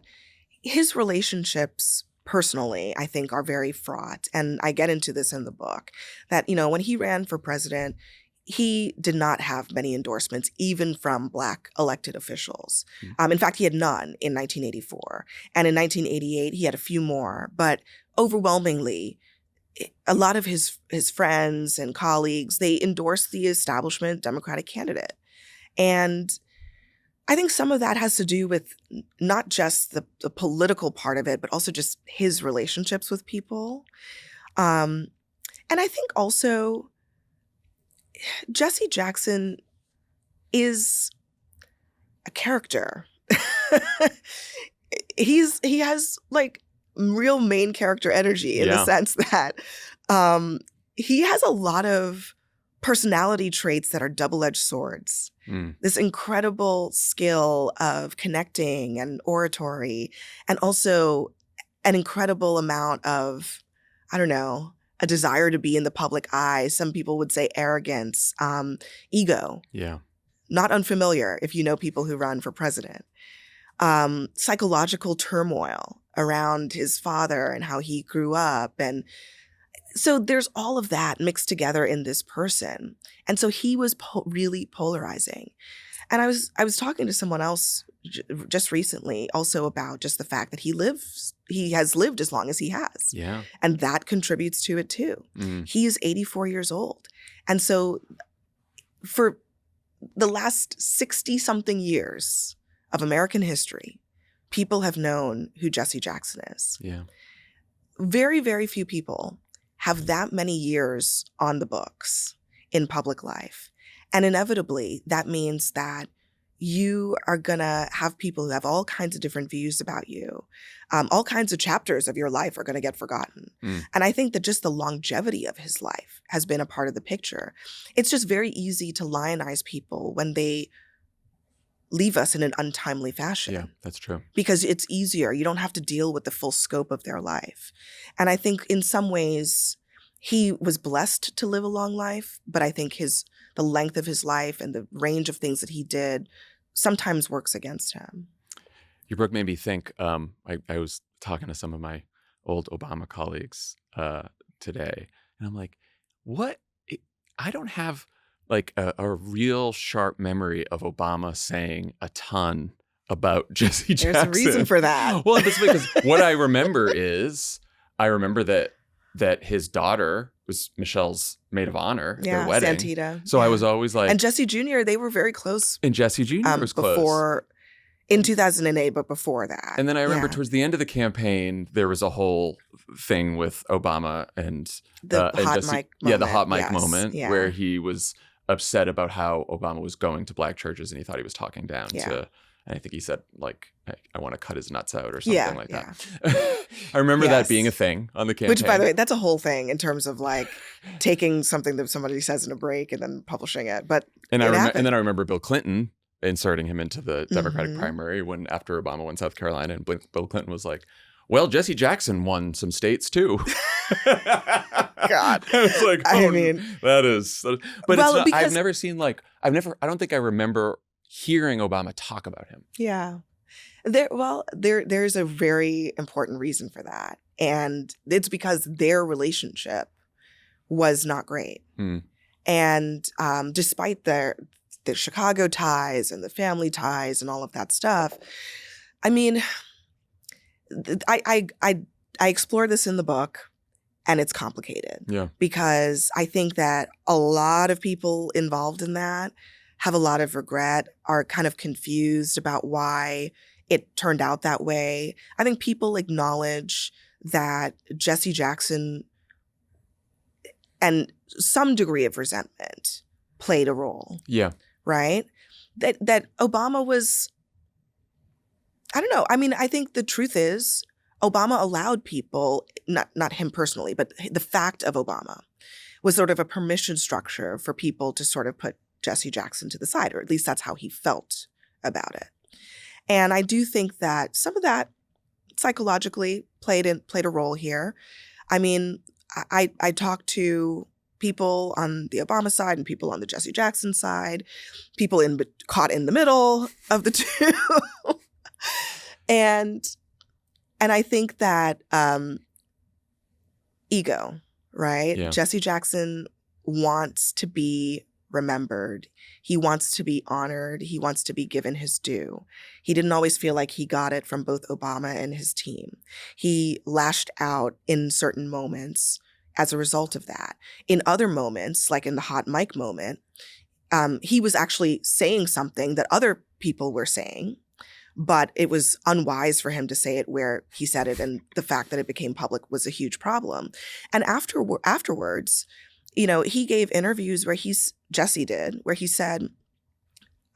his relationships personally, I think, are very fraught. And I get into this in the book, that, when he ran for president, he did not have many endorsements, even from Black elected officials. In fact, he had none in 1984. And in 1988, he had a few more. But overwhelmingly, a lot of his friends and colleagues, they endorsed the establishment Democratic candidate. And I think some of that has to do with not just the political part of it, but also just his relationships with people. And I think also Jesse Jackson is a character. He has real main character energy in the sense that he has a lot of personality traits that are double-edged swords. This incredible skill of connecting and oratory, and also an incredible amount of, a desire to be in the public eye. Some people would say arrogance, ego. Yeah. Not unfamiliar if you know people who run for president. Psychological turmoil around his father and how he grew up. And so there's all of that mixed together in this person. And so he was really polarizing. And I was talking to someone else just recently also about just the fact that he has lived as long as he has. Yeah. And that contributes to it too. He is 84 years old. And so for the last 60-something years of American history, people have known who Jesse Jackson is. Yeah. Very, very few people have that many years on the books in public life. And inevitably, that means that you are going to have people who have all kinds of different views about you. All kinds of chapters of your life are going to get forgotten. And I think that just the longevity of his life has been a part of the picture. It's just very easy to lionize people when they leave us in an untimely fashion. Yeah, that's true. Because it's easier. You don't have to deal with the full scope of their life. And I think in some ways, he was blessed to live a long life, but I think the length of his life and the range of things that he did sometimes works against him. Your book made me think, I was talking to some of my old Obama colleagues today, and I'm like, what? I don't have a real sharp memory of Obama saying a ton about Jesse Jackson. There's a reason for that. Well, that's because what I remember is, that his daughter was Michelle's maid of honor at their wedding. Santita. So I was always like... And Jesse Jr., they were very close. And Jesse Jr. was close. In 2008, but before that. And then I remember towards the end of the campaign, there was a whole thing with Obama and The and hot Jesse, mic yeah, the moment, hot mic yes, moment yeah. where he was upset about how Obama was going to black churches and he thought he was talking down Yeah. to, and I think he said like, I want to cut his nuts out or something like yeah. that. I remember that Yes. being a thing on the campaign. Which, by the way, that's a whole thing in terms of like taking something that somebody says in a break and then publishing it. But and it happened. and then I remember Bill Clinton inserting him into the Democratic Mhm. primary when after Obama won South Carolina, and Bill Clinton was like, "Well, Jesse Jackson won some states too." God. It's like, I mean, that is, but well, it's not, because- I've never seen like I don't think I remember hearing Obama talk about him. Yeah. There's a very important reason for that. And it's because their relationship was not great. Hmm. And despite the Chicago ties and the family ties and all of that stuff, I mean, I explore this in the book, and it's complicated. Yeah. Because I think that a lot of people involved in that have a lot of regret, are kind of confused about why it turned out that way. I think people acknowledge that Jesse Jackson and some degree of resentment played a role, Yeah. right? That Obama was, I don't know. I mean, I think the truth is Obama allowed people, not him personally, but the fact of Obama was sort of a permission structure for people to sort of put Jesse Jackson to the side, or at least that's how he felt about it. And I do think that some of that psychologically played a role here. I mean, I talked to people on the Obama side and people on the Jesse Jackson side, people caught in the middle of the two. And I think that ego, right? Yeah. Jesse Jackson wants to be remembered. He wants to be honored. He wants to be given his due. He didn't always feel like he got it from both Obama and his team. He lashed out in certain moments as a result of that. In other moments, like in the hot mic moment, he was actually saying something that other people were saying, but it was unwise for him to say it where he said it, and the fact that it became public was a huge problem. And afterwards, you know, he gave interviews where Jesse did, where he said,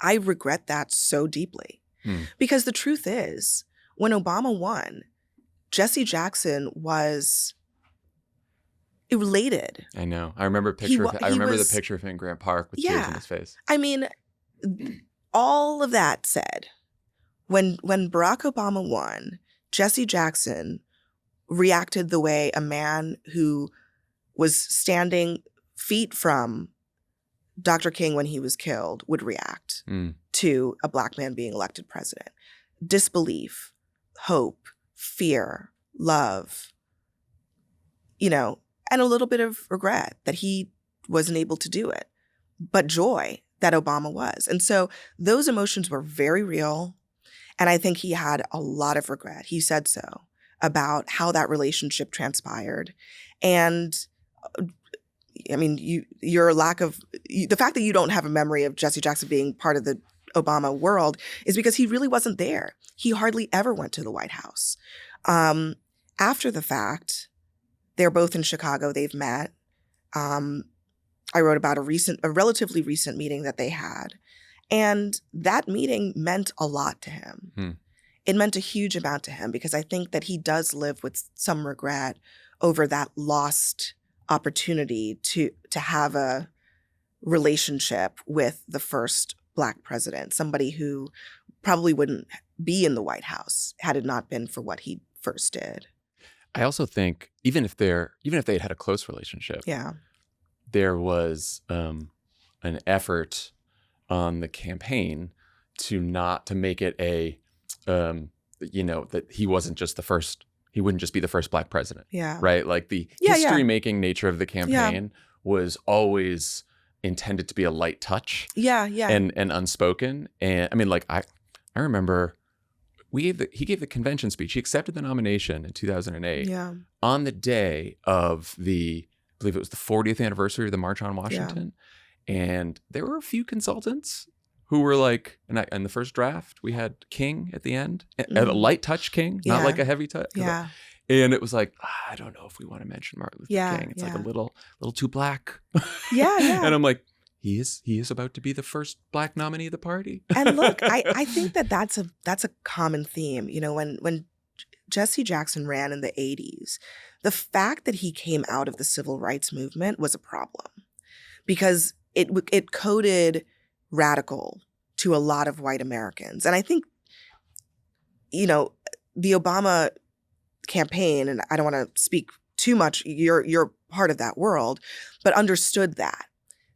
I regret that so deeply. Because the truth is, when Obama won, Jesse Jackson was elated. I know. I remember the picture of him in Grant Park with tears in his face. I mean, all of that said, when Barack Obama won, Jesse Jackson reacted the way a man who was standing feet from Dr. King when he was killed would react to a black man being elected president. Disbelief, hope, fear, love, you know, and a little bit of regret that he wasn't able to do it, but joy that Obama was. And so those emotions were very real. And I think he had a lot of regret. He said so about how that relationship transpired. And I mean, the fact that you don't have a memory of Jesse Jackson being part of the Obama world is because he really wasn't there. He hardly ever went to the White House. After the fact, they're both in Chicago. They've met. I wrote about a relatively recent meeting that they had. And that meeting meant a lot to him. It meant a huge amount to him because I think that he does live with some regret over that lost opportunity to have a relationship with the first Black president, somebody who probably wouldn't be in the White House had it not been for what he first did. I also think even if they had a close relationship, Yeah. there was an effort on the campaign to make it that he wasn't just the first. He wouldn't just be the first Black president. Yeah. Right. Like the history-making nature of the campaign was always intended to be a light touch. Yeah. Yeah. And unspoken. And I mean, like I remember he gave the convention speech. He accepted the nomination in 2008. Yeah. On the day of I believe it was the 40th anniversary of the March on Washington. Yeah. And there were a few consultants who were like, in the first draft, we had King at the end, a light touch King, not like a heavy touch. Yeah. And it was like, I don't know if we want to mention Martin Luther King. It's like a yeah. little too black. Yeah, yeah. And I'm like, he is about to be the first black nominee of the party. And look, I think that's a common theme. You know, when Jesse Jackson ran in the 80s, the fact that he came out of the civil rights movement was a problem because it coded radical to a lot of white Americans. And I think, you know, the Obama campaign, and I don't want to speak too much, you're part of that world, but understood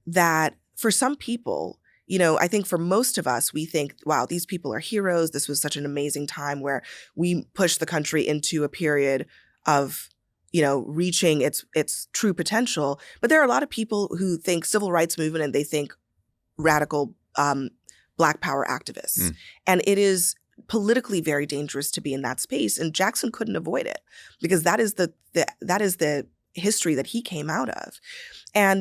that for some people, you know, I think for most of us, we think, wow, these people are heroes. This was such an amazing time where we pushed the country into a period of, you know, reaching its true potential. But there are a lot of people who think civil rights movement and they think radical Black power activists. And it is politically very dangerous to be in that space. And Jackson couldn't avoid it because that is the history that he came out of.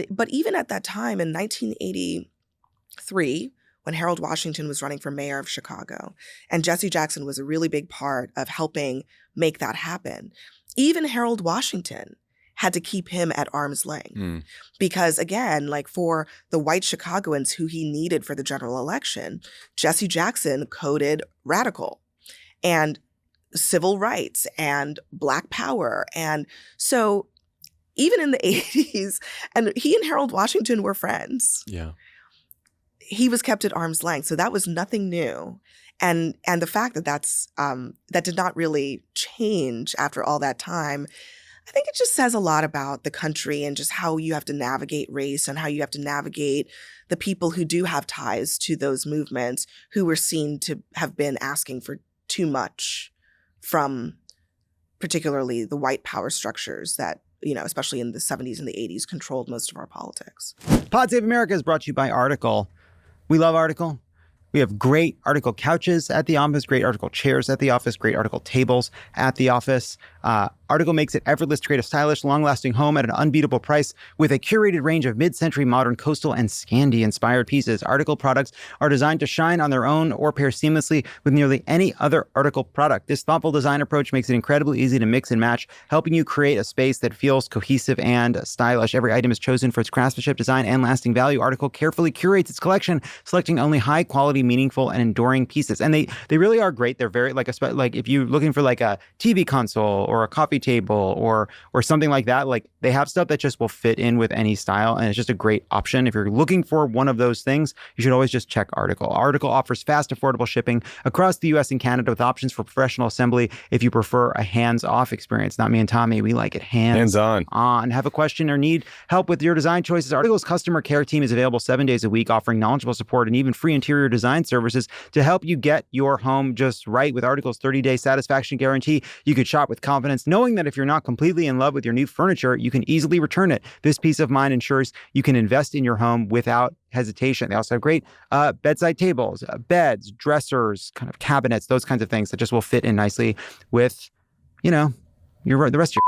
But even at that time in 1983, when Harold Washington was running for mayor of Chicago, and Jesse Jackson was a really big part of helping make that happen, even Harold Washington had to keep him at arm's length. Because again, like for the white Chicagoans who he needed for the general election, Jesse Jackson coded radical and civil rights and Black power. And so even in the 80s, and he and Harold Washington were friends. Yeah. He was kept at arm's length. So that was nothing new. And the fact that that did not really change after all that time, I think it just says a lot about the country and just how you have to navigate race and how you have to navigate the people who do have ties to those movements who were seen to have been asking for too much from particularly the white power structures that, you know, especially in the 70s and the 80s, controlled most of our politics. Pod Save America is brought to you by Article. We love Article. We have great Article couches at the office, great Article chairs at the office, great Article tables at the office. Article makes it effortless to create a stylish, long-lasting home at an unbeatable price with a curated range of mid-century, modern, coastal, and Scandi-inspired pieces. Article products are designed to shine on their own or pair seamlessly with nearly any other Article product. This thoughtful design approach makes it incredibly easy to mix and match, helping you create a space that feels cohesive and stylish. Every item is chosen for its craftsmanship, design, and lasting value. Article carefully curates its collection, selecting only high-quality, meaningful, and enduring pieces. And they really are great. They're very, like if you're looking for like a TV console or a coffee table or something like that, like they have stuff that just will fit in with any style, and it's just a great option. If you're looking for one of those things, you should always just check Article. Article offers fast, affordable shipping across the US and Canada with options for professional assembly if you prefer a hands-off experience. Not me and Tommy, we like it hands-on. Have a question or need help with your design choices? Article's customer care team is available 7 days a week, offering knowledgeable support and even free interior design services to help you get your home just right. With Article's 30-day satisfaction guarantee, you could shop with confidence, knowing that if you're not completely in love with your new furniture, you can easily return it. This peace of mind ensures you can invest in your home without hesitation. They also have great bedside tables, beds, dressers, kind of cabinets, those kinds of things that just will fit in nicely with, you know, the rest of your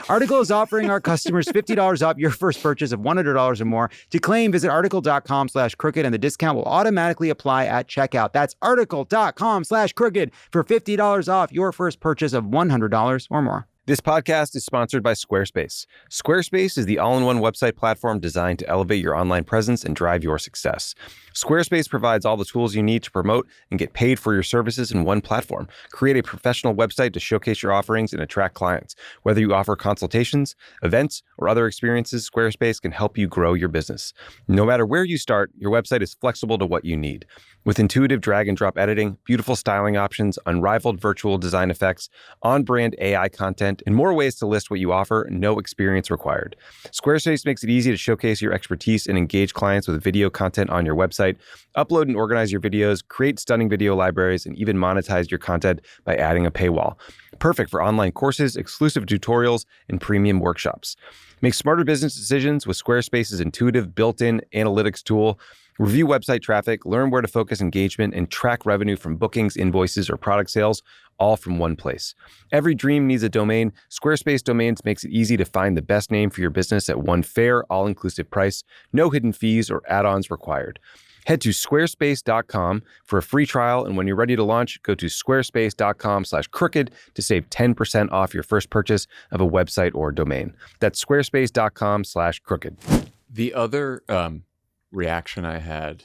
Article is offering our customers $50 off your first purchase of $100 or more. To claim, visit article.com/crooked, and the discount will automatically apply at checkout. That's article.com/crooked for $50 off your first purchase of $100 or more. This podcast is sponsored by Squarespace. Squarespace is the all-in-one website platform designed to elevate your online presence and drive your success. Squarespace provides all the tools you need to promote and get paid for your services in one platform. Create a professional website to showcase your offerings and attract clients. Whether you offer consultations, events, or other experiences, Squarespace can help you grow your business. No matter where you start, your website is flexible to what you need. With intuitive drag and drop editing, beautiful styling options, unrivaled virtual design effects, on-brand AI content, and more ways to list what you offer, no experience required. Squarespace makes it easy to showcase your expertise and engage clients with video content on your website. Upload and organize your videos, create stunning video libraries, and even monetize your content by adding a paywall. Perfect for online courses, exclusive tutorials, and premium workshops. Make smarter business decisions with Squarespace's intuitive built-in analytics tool. Review website traffic, learn where to focus engagement, and track revenue from bookings, invoices, or product sales, all from one place. Every dream needs a domain. Squarespace Domains makes it easy to find the best name for your business at one fair, all-inclusive price. No hidden fees or add-ons required. Head to squarespace.com for a free trial, and when you're ready to launch, go to squarespace.com/crooked to save 10% off your first purchase of a website or domain. That's squarespace.com/crooked. The other reaction I had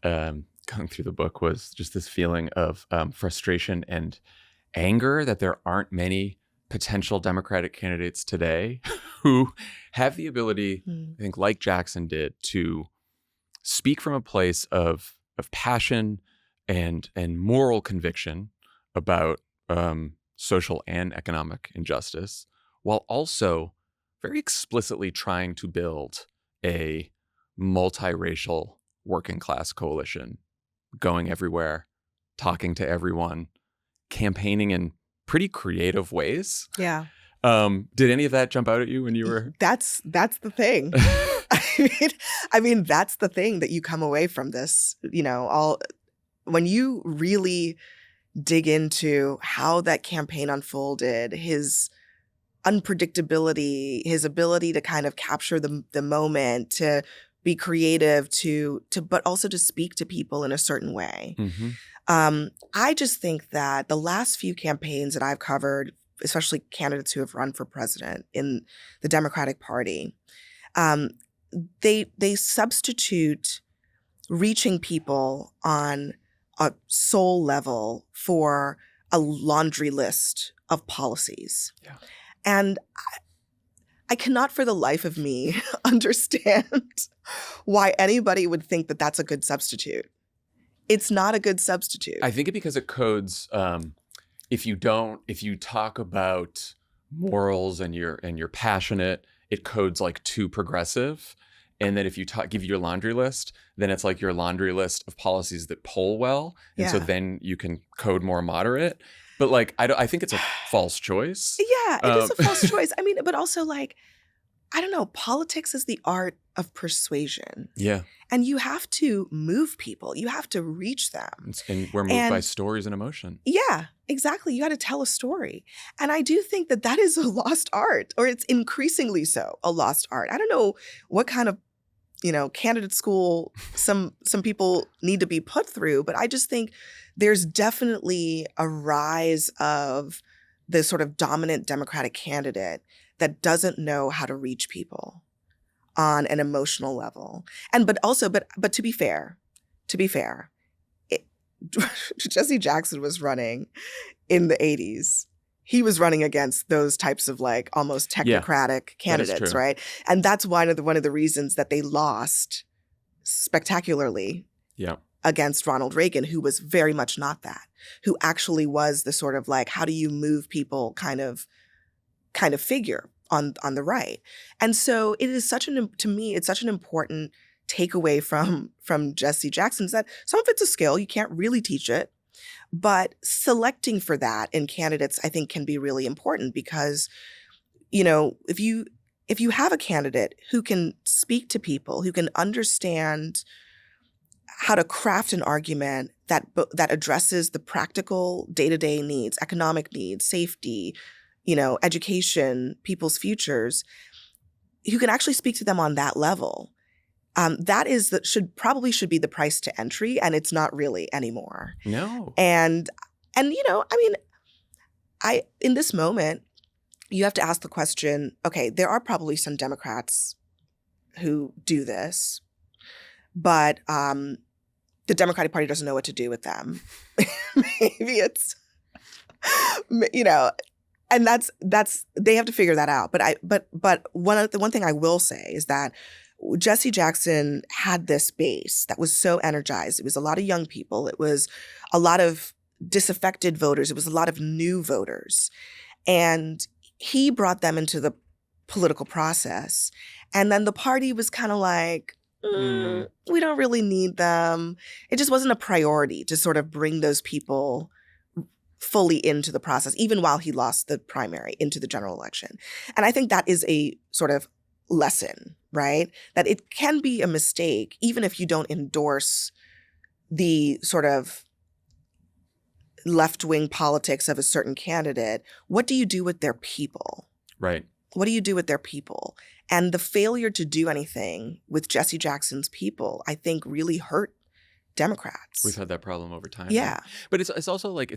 going through the book was just this feeling of frustration and anger that there aren't many potential Democratic candidates today who have the ability, I think, like Jackson did, to speak from a place of passion and moral conviction about social and economic injustice, while also very explicitly trying to build a multiracial working class coalition, going everywhere, talking to everyone, campaigning in pretty creative ways. Yeah. Did any of that jump out at you when you were? That's the thing. I mean, that's the thing that you come away from this, when you really dig into how that campaign unfolded, his unpredictability, his ability to kind of capture the moment, to be creative, but also to speak to people in a certain way. Mm-hmm. I just think that the last few campaigns that I've covered, especially candidates who have run for president in the Democratic Party, they substitute reaching people on a soul level for a laundry list of policies. Yeah. And I cannot for the life of me understand why anybody would think that that's a good substitute. It's not a good substitute. I think because it codes, if you talk about morals and you're passionate, it codes like too progressive. And then if you give your laundry list, then it's like your laundry list of policies that poll well. And so then you can code more moderate. But like, I think it's a false choice. Yeah, it is a false choice. I mean, but also like, I don't know, politics is the art of persuasion. Yeah. And you have to move people. You have to reach them. And we're moved by stories and emotion. Yeah, exactly. You got to tell a story. And I do think that is a lost art, or it's increasingly so a lost art. I don't know what kind of, candidate school some people need to be put through, but I just think there's definitely a rise of the sort of dominant Democratic candidate that doesn't know how to reach people on an emotional level. But to be fair, Jesse Jackson was running in the 80s. He was running against those types of like almost technocratic candidates, right? And that's one of the reasons that they lost spectacularly against Ronald Reagan, who was very much not that, who actually was the sort of like, how do you move people kind of figure on the right. And so it is to me, it's such an important takeaway from Jesse Jackson, is that some of it's a skill. You can't really teach it. But selecting for that in candidates, I think, can be really important because, if you have a candidate who can speak to people, who can understand how to craft an argument that addresses the practical day-to-day needs, economic needs, safety, education, people's futures, who can actually speak to them on that level, should be the price to entry, and it's not really anymore. No. And in this moment, you have to ask the question, okay, there are probably some Democrats who do this, but the Democratic Party doesn't know what to do with them. Maybe it's, and that's they have to figure that out. But one thing I will say is that Jesse Jackson had this base that was so energized. It was a lot of young people. It was a lot of disaffected voters. It was a lot of new voters. And he brought them into the political process. And then the party was kind of like, we don't really need them. It just wasn't a priority to sort of bring those people fully into the process, even while he lost the primary into the general election. And I think that is a sort of lesson, right? That it can be a mistake, even if you don't endorse the sort of left-wing politics of a certain candidate. What do you do with their people? Right. What do you do with their people? And the failure to do anything with Jesse Jackson's people, I think, really hurt Democrats. We've had that problem over time. Yeah. But it's also like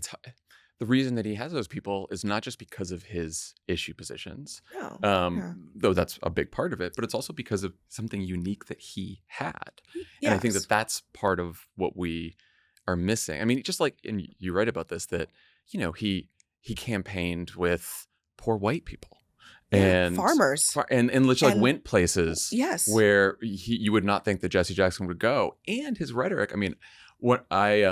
the reason that he has those people is not just because of his issue positions, though that's a big part of it, but it's also because of something unique that he had. Yes. And I think that that's part of what we are missing. I mean, just like, and you write about this, that, you know, he campaigned with poor white people. And farmers. And literally like went places where you would not think that Jesse Jackson would go. And his rhetoric, I mean, what I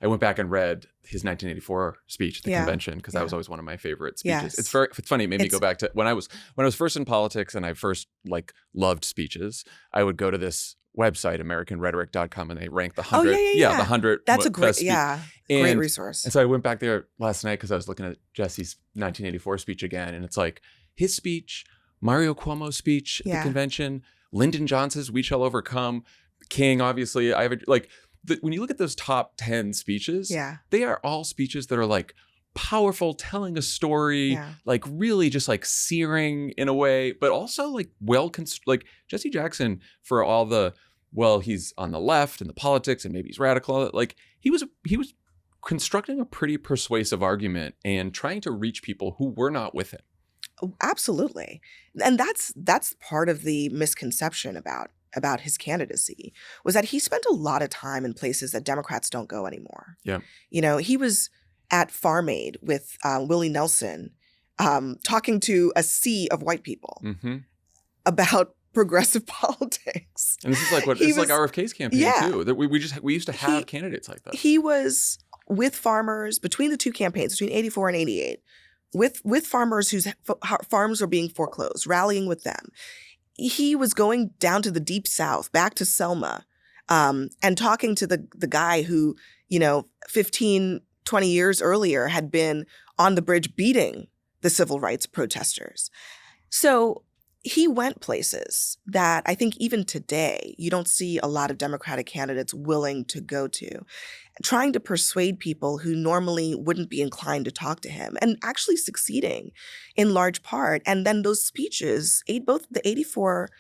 went back and read his 1984 speech at the convention, because that was always one of my favorite speeches. Yes. It's funny. It made me go back to when I was first in politics and I first like loved speeches. I would go to this website, AmericanRhetoric.com, and they rank the 100. The 100. That's a great, great resource. And so I went back there last night because I was looking at Jesse's 1984 speech again, and it's like his speech, Mario Cuomo's speech at the convention, Lyndon Johnson's "We Shall Overcome," King, obviously. When you look at those top 10 speeches, they are all speeches that are like powerful, telling a story, like really just like searing in a way, but also like like Jesse Jackson, for all the, well, he's on the left in the politics and maybe he's radical, like he was constructing a pretty persuasive argument and trying to reach people who were not with him. Absolutely. And that's part of the misconception about his candidacy, was that he spent a lot of time in places that Democrats don't go anymore. Yeah. You know, he was at Farm Aid with Willie Nelson, talking to a sea of white people about progressive politics. And this is like like RFK's campaign too. That we used to have candidates like that. He was with farmers between the two campaigns, between 84 and 88, with farmers whose farms were being foreclosed, rallying with them. He was going down to the Deep South, back to Selma, and talking to the guy who, 15, 20 years earlier had been on the bridge beating the civil rights protesters. So he went places that I think even today, you don't see a lot of Democratic candidates willing to go to, trying to persuade people who normally wouldn't be inclined to talk to him, and actually succeeding in large part. And then those speeches, both the 84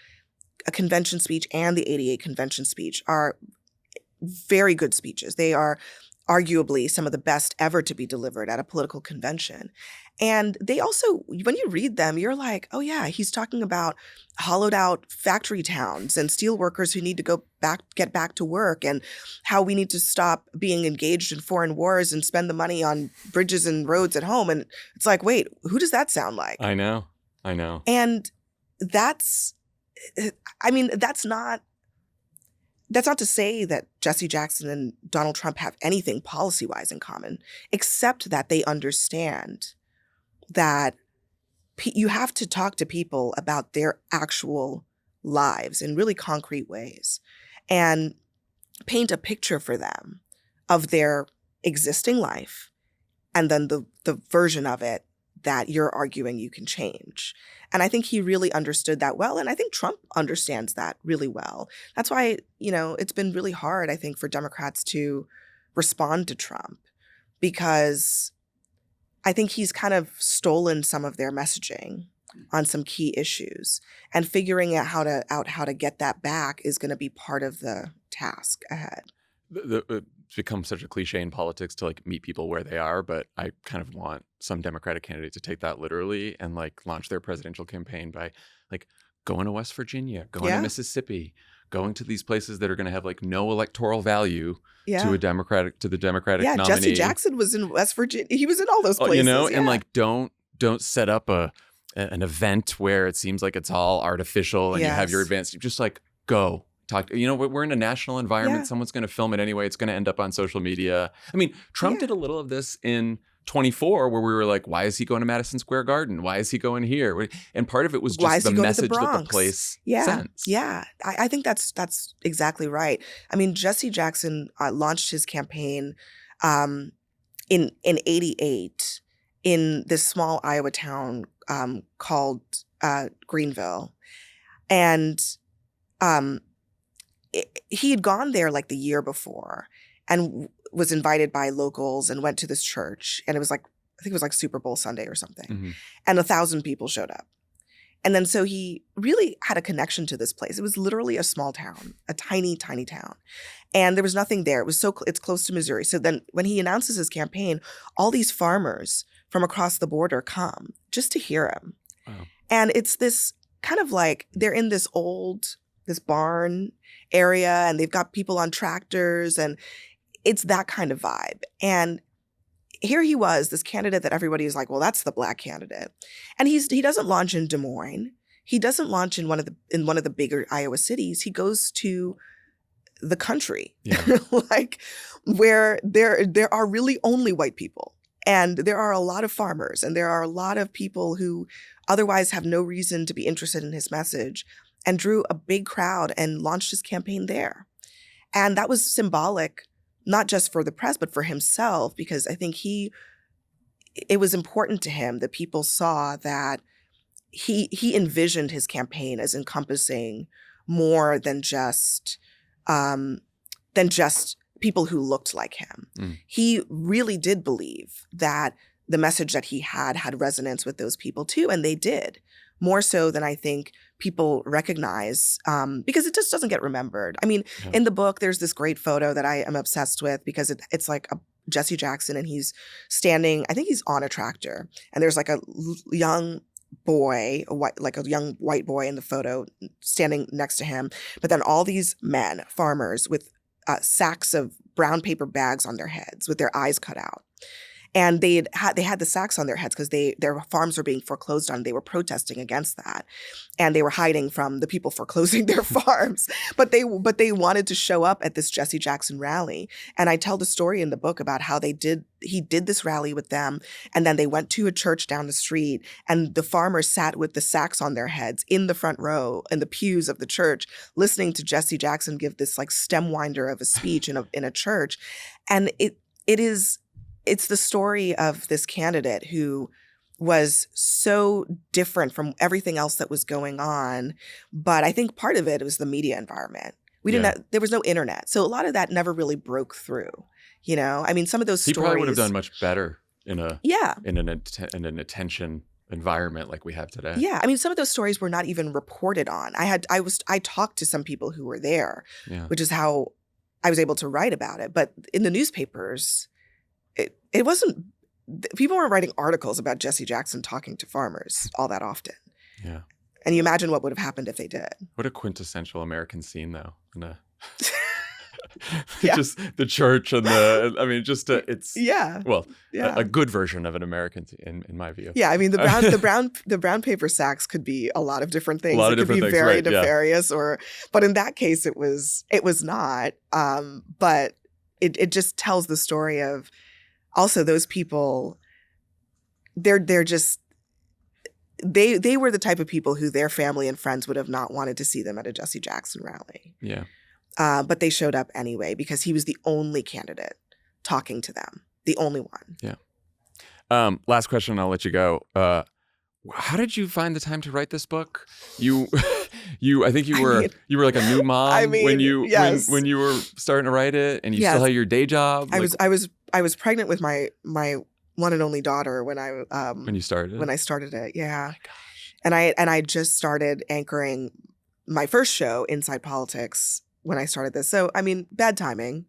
convention speech and the 88 convention speech, are very good speeches. They are arguably some of the best ever to be delivered at a political convention. And they also, when you read them, you're like, oh yeah, he's talking about hollowed out factory towns and steel workers who need to get back to work, and how we need to stop being engaged in foreign wars and spend the money on bridges and roads at home. And it's like, wait, who does that sound like? I know. And that's not to say that Jesse Jackson and Donald Trump have anything policy-wise in common, except that they understand that you have to talk to people about their actual lives in really concrete ways and paint a picture for them of their existing life, and then the version of it that you're arguing you can change. And I think he really understood that well. And I think Trump understands that really well. That's why, it's been really hard, I think, for Democrats to respond to Trump, because I think he's kind of stolen some of their messaging on some key issues, and figuring out how to get that back is going to be part of the task ahead. It's become such a cliche in politics to like meet people where they are, but I kind of want some Democratic candidates to take that literally and like launch their presidential campaign by like going to West Virginia, going to Mississippi, going to these places that are going to have like no electoral value to the Democratic nominee. Jesse Jackson was in West Virginia. He was in all those places. And like don't set up an event where it seems like it's all artificial and you have your advanced, just like go. Talk. We're in a national environment. Yeah. Someone's going to film it anyway. It's going to end up on social media. I mean, Trump did a little of this in 24, where we were like, why is he going to Madison Square Garden? Why is he going here? And part of it was just the message that the place sends. Yeah, I think that's exactly right. I mean, Jesse Jackson launched his campaign in 88 in this small Iowa town called Greenville. And he had gone there like the year before and was invited by locals and went to this church. And it was like, I think it was like Super Bowl Sunday or something. Mm-hmm. And 1,000 people showed up. And then so he really had a connection to this place. It was literally a small town, a tiny, tiny town. And there was nothing there. It was it's close to Missouri. So then when he announces his campaign, all these farmers from across the border come just to hear him. Wow. And it's this kind of like they're in this barn area, and they've got people on tractors, and it's that kind of vibe. And here he was, this candidate that everybody is like, well, that's the Black candidate. And he doesn't launch in Des Moines. He doesn't launch in one of the bigger Iowa cities. He goes to the country, like where there are really only white people. And there are a lot of farmers, and there are a lot of people who otherwise have no reason to be interested in his message, and drew a big crowd and launched his campaign there. And that was symbolic, not just for the press, but for himself, because I think it was important to him that people saw that he envisioned his campaign as encompassing more than just people who looked like him. He really did believe that the message that he had resonance with those people too, and they did. More so than I think people recognize, because it just doesn't get remembered. I mean, in the book, there's this great photo that I am obsessed with, because it's like Jesse Jackson, and he's standing, I think he's on a tractor, and there's like a young boy, like a young white boy in the photo standing next to him. But then all these men, farmers, with sacks of brown paper bags on their heads with their eyes cut out. And they had the sacks on their heads because their farms were being foreclosed on. They were protesting against that, and they were hiding from the people foreclosing their farms. But they wanted to show up at this Jesse Jackson rally. And I tell the story in the book about how he did this rally with them, and then they went to a church down the street, and the farmers sat with the sacks on their heads in the front row in the pews of the church, listening to Jesse Jackson give this like stem winder of a speech in a church, and it's the story of this candidate who was so different from everything else that was going on. But I think part of it was the media environment. There was no internet. So a lot of that never really broke through. You know, I mean, some of those stories. He probably would have done much better in an attention environment like we have today. Yeah. I mean, some of those stories were not even reported on. I talked to some people who were there, which is how I was able to write about it. But in the newspapers, it wasn't, people weren't writing articles about Jesse Jackson talking to farmers all that often. Yeah. And you imagine what would have happened if they did. What a quintessential American scene, though. Just the church and a good version of an American scene, in my view. Yeah, I mean, the brown paper sacks could be a lot of different things. It could be very nefarious, but in that case, it was not. But it just tells the story of also those people. They're just. They were the type of people who their family and friends would have not wanted to see them at a Jesse Jackson rally. Yeah. But they showed up anyway because he was the only candidate talking to them. The only one. Yeah. Last question, I'll let you go. How did you find the time to write this book? I think you were like a new mom when you were starting to write it, and you still had your day job. I was pregnant with my one and only daughter when I started it. Yeah. Oh my gosh. And I just started anchoring my first show, Inside Politics, when I started this. So I mean, bad timing,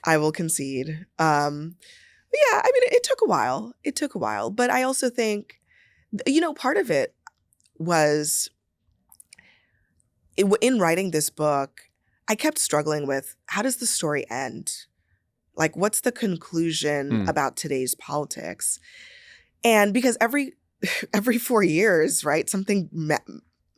I will concede. But yeah, I mean, it took a while. But I also think, part of it was in writing this book, I kept struggling with, how does the story end? Like, what's the conclusion about today's politics? And because every 4 years, right, something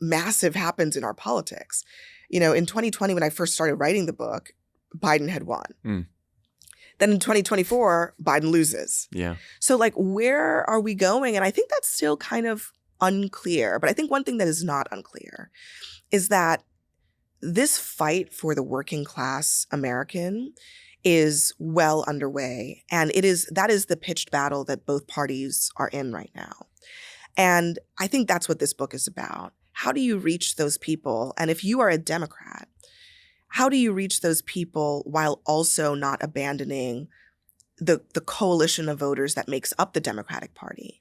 massive happens in our politics. In 2020, when I first started writing the book, Biden had won. Then in 2024, Biden loses. Yeah. So like, where are we going? And I think that's still kind of unclear. But I think one thing that is not unclear is that this fight for the working class American is well underway. And that is the pitched battle that both parties are in right now. And I think that's what this book is about. How do you reach those people? And if you are a Democrat, how do you reach those people while also not abandoning the coalition of voters that makes up the Democratic Party?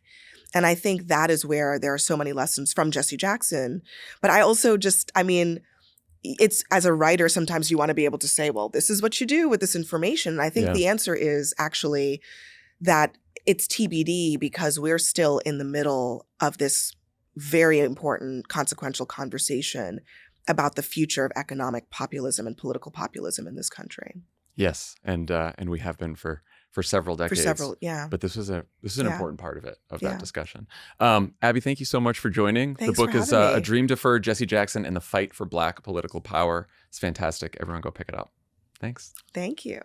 And I think that is where there are so many lessons from Jesse Jackson. But I also it's as a writer, sometimes you want to be able to say, well, this is what you do with this information. And I think the answer is actually that it's TBD because we're still in the middle of this very important, consequential conversation about the future of economic populism and political populism in this country. Yes, and we have been for several decades. But this is an important part of it, of that discussion. Abby, thank you so much for joining. Thanks the book for is having me. A Dream Deferred: Jesse Jackson and the Fight for Black Political Power. It's fantastic. Everyone go pick it up. Thanks. Thank you.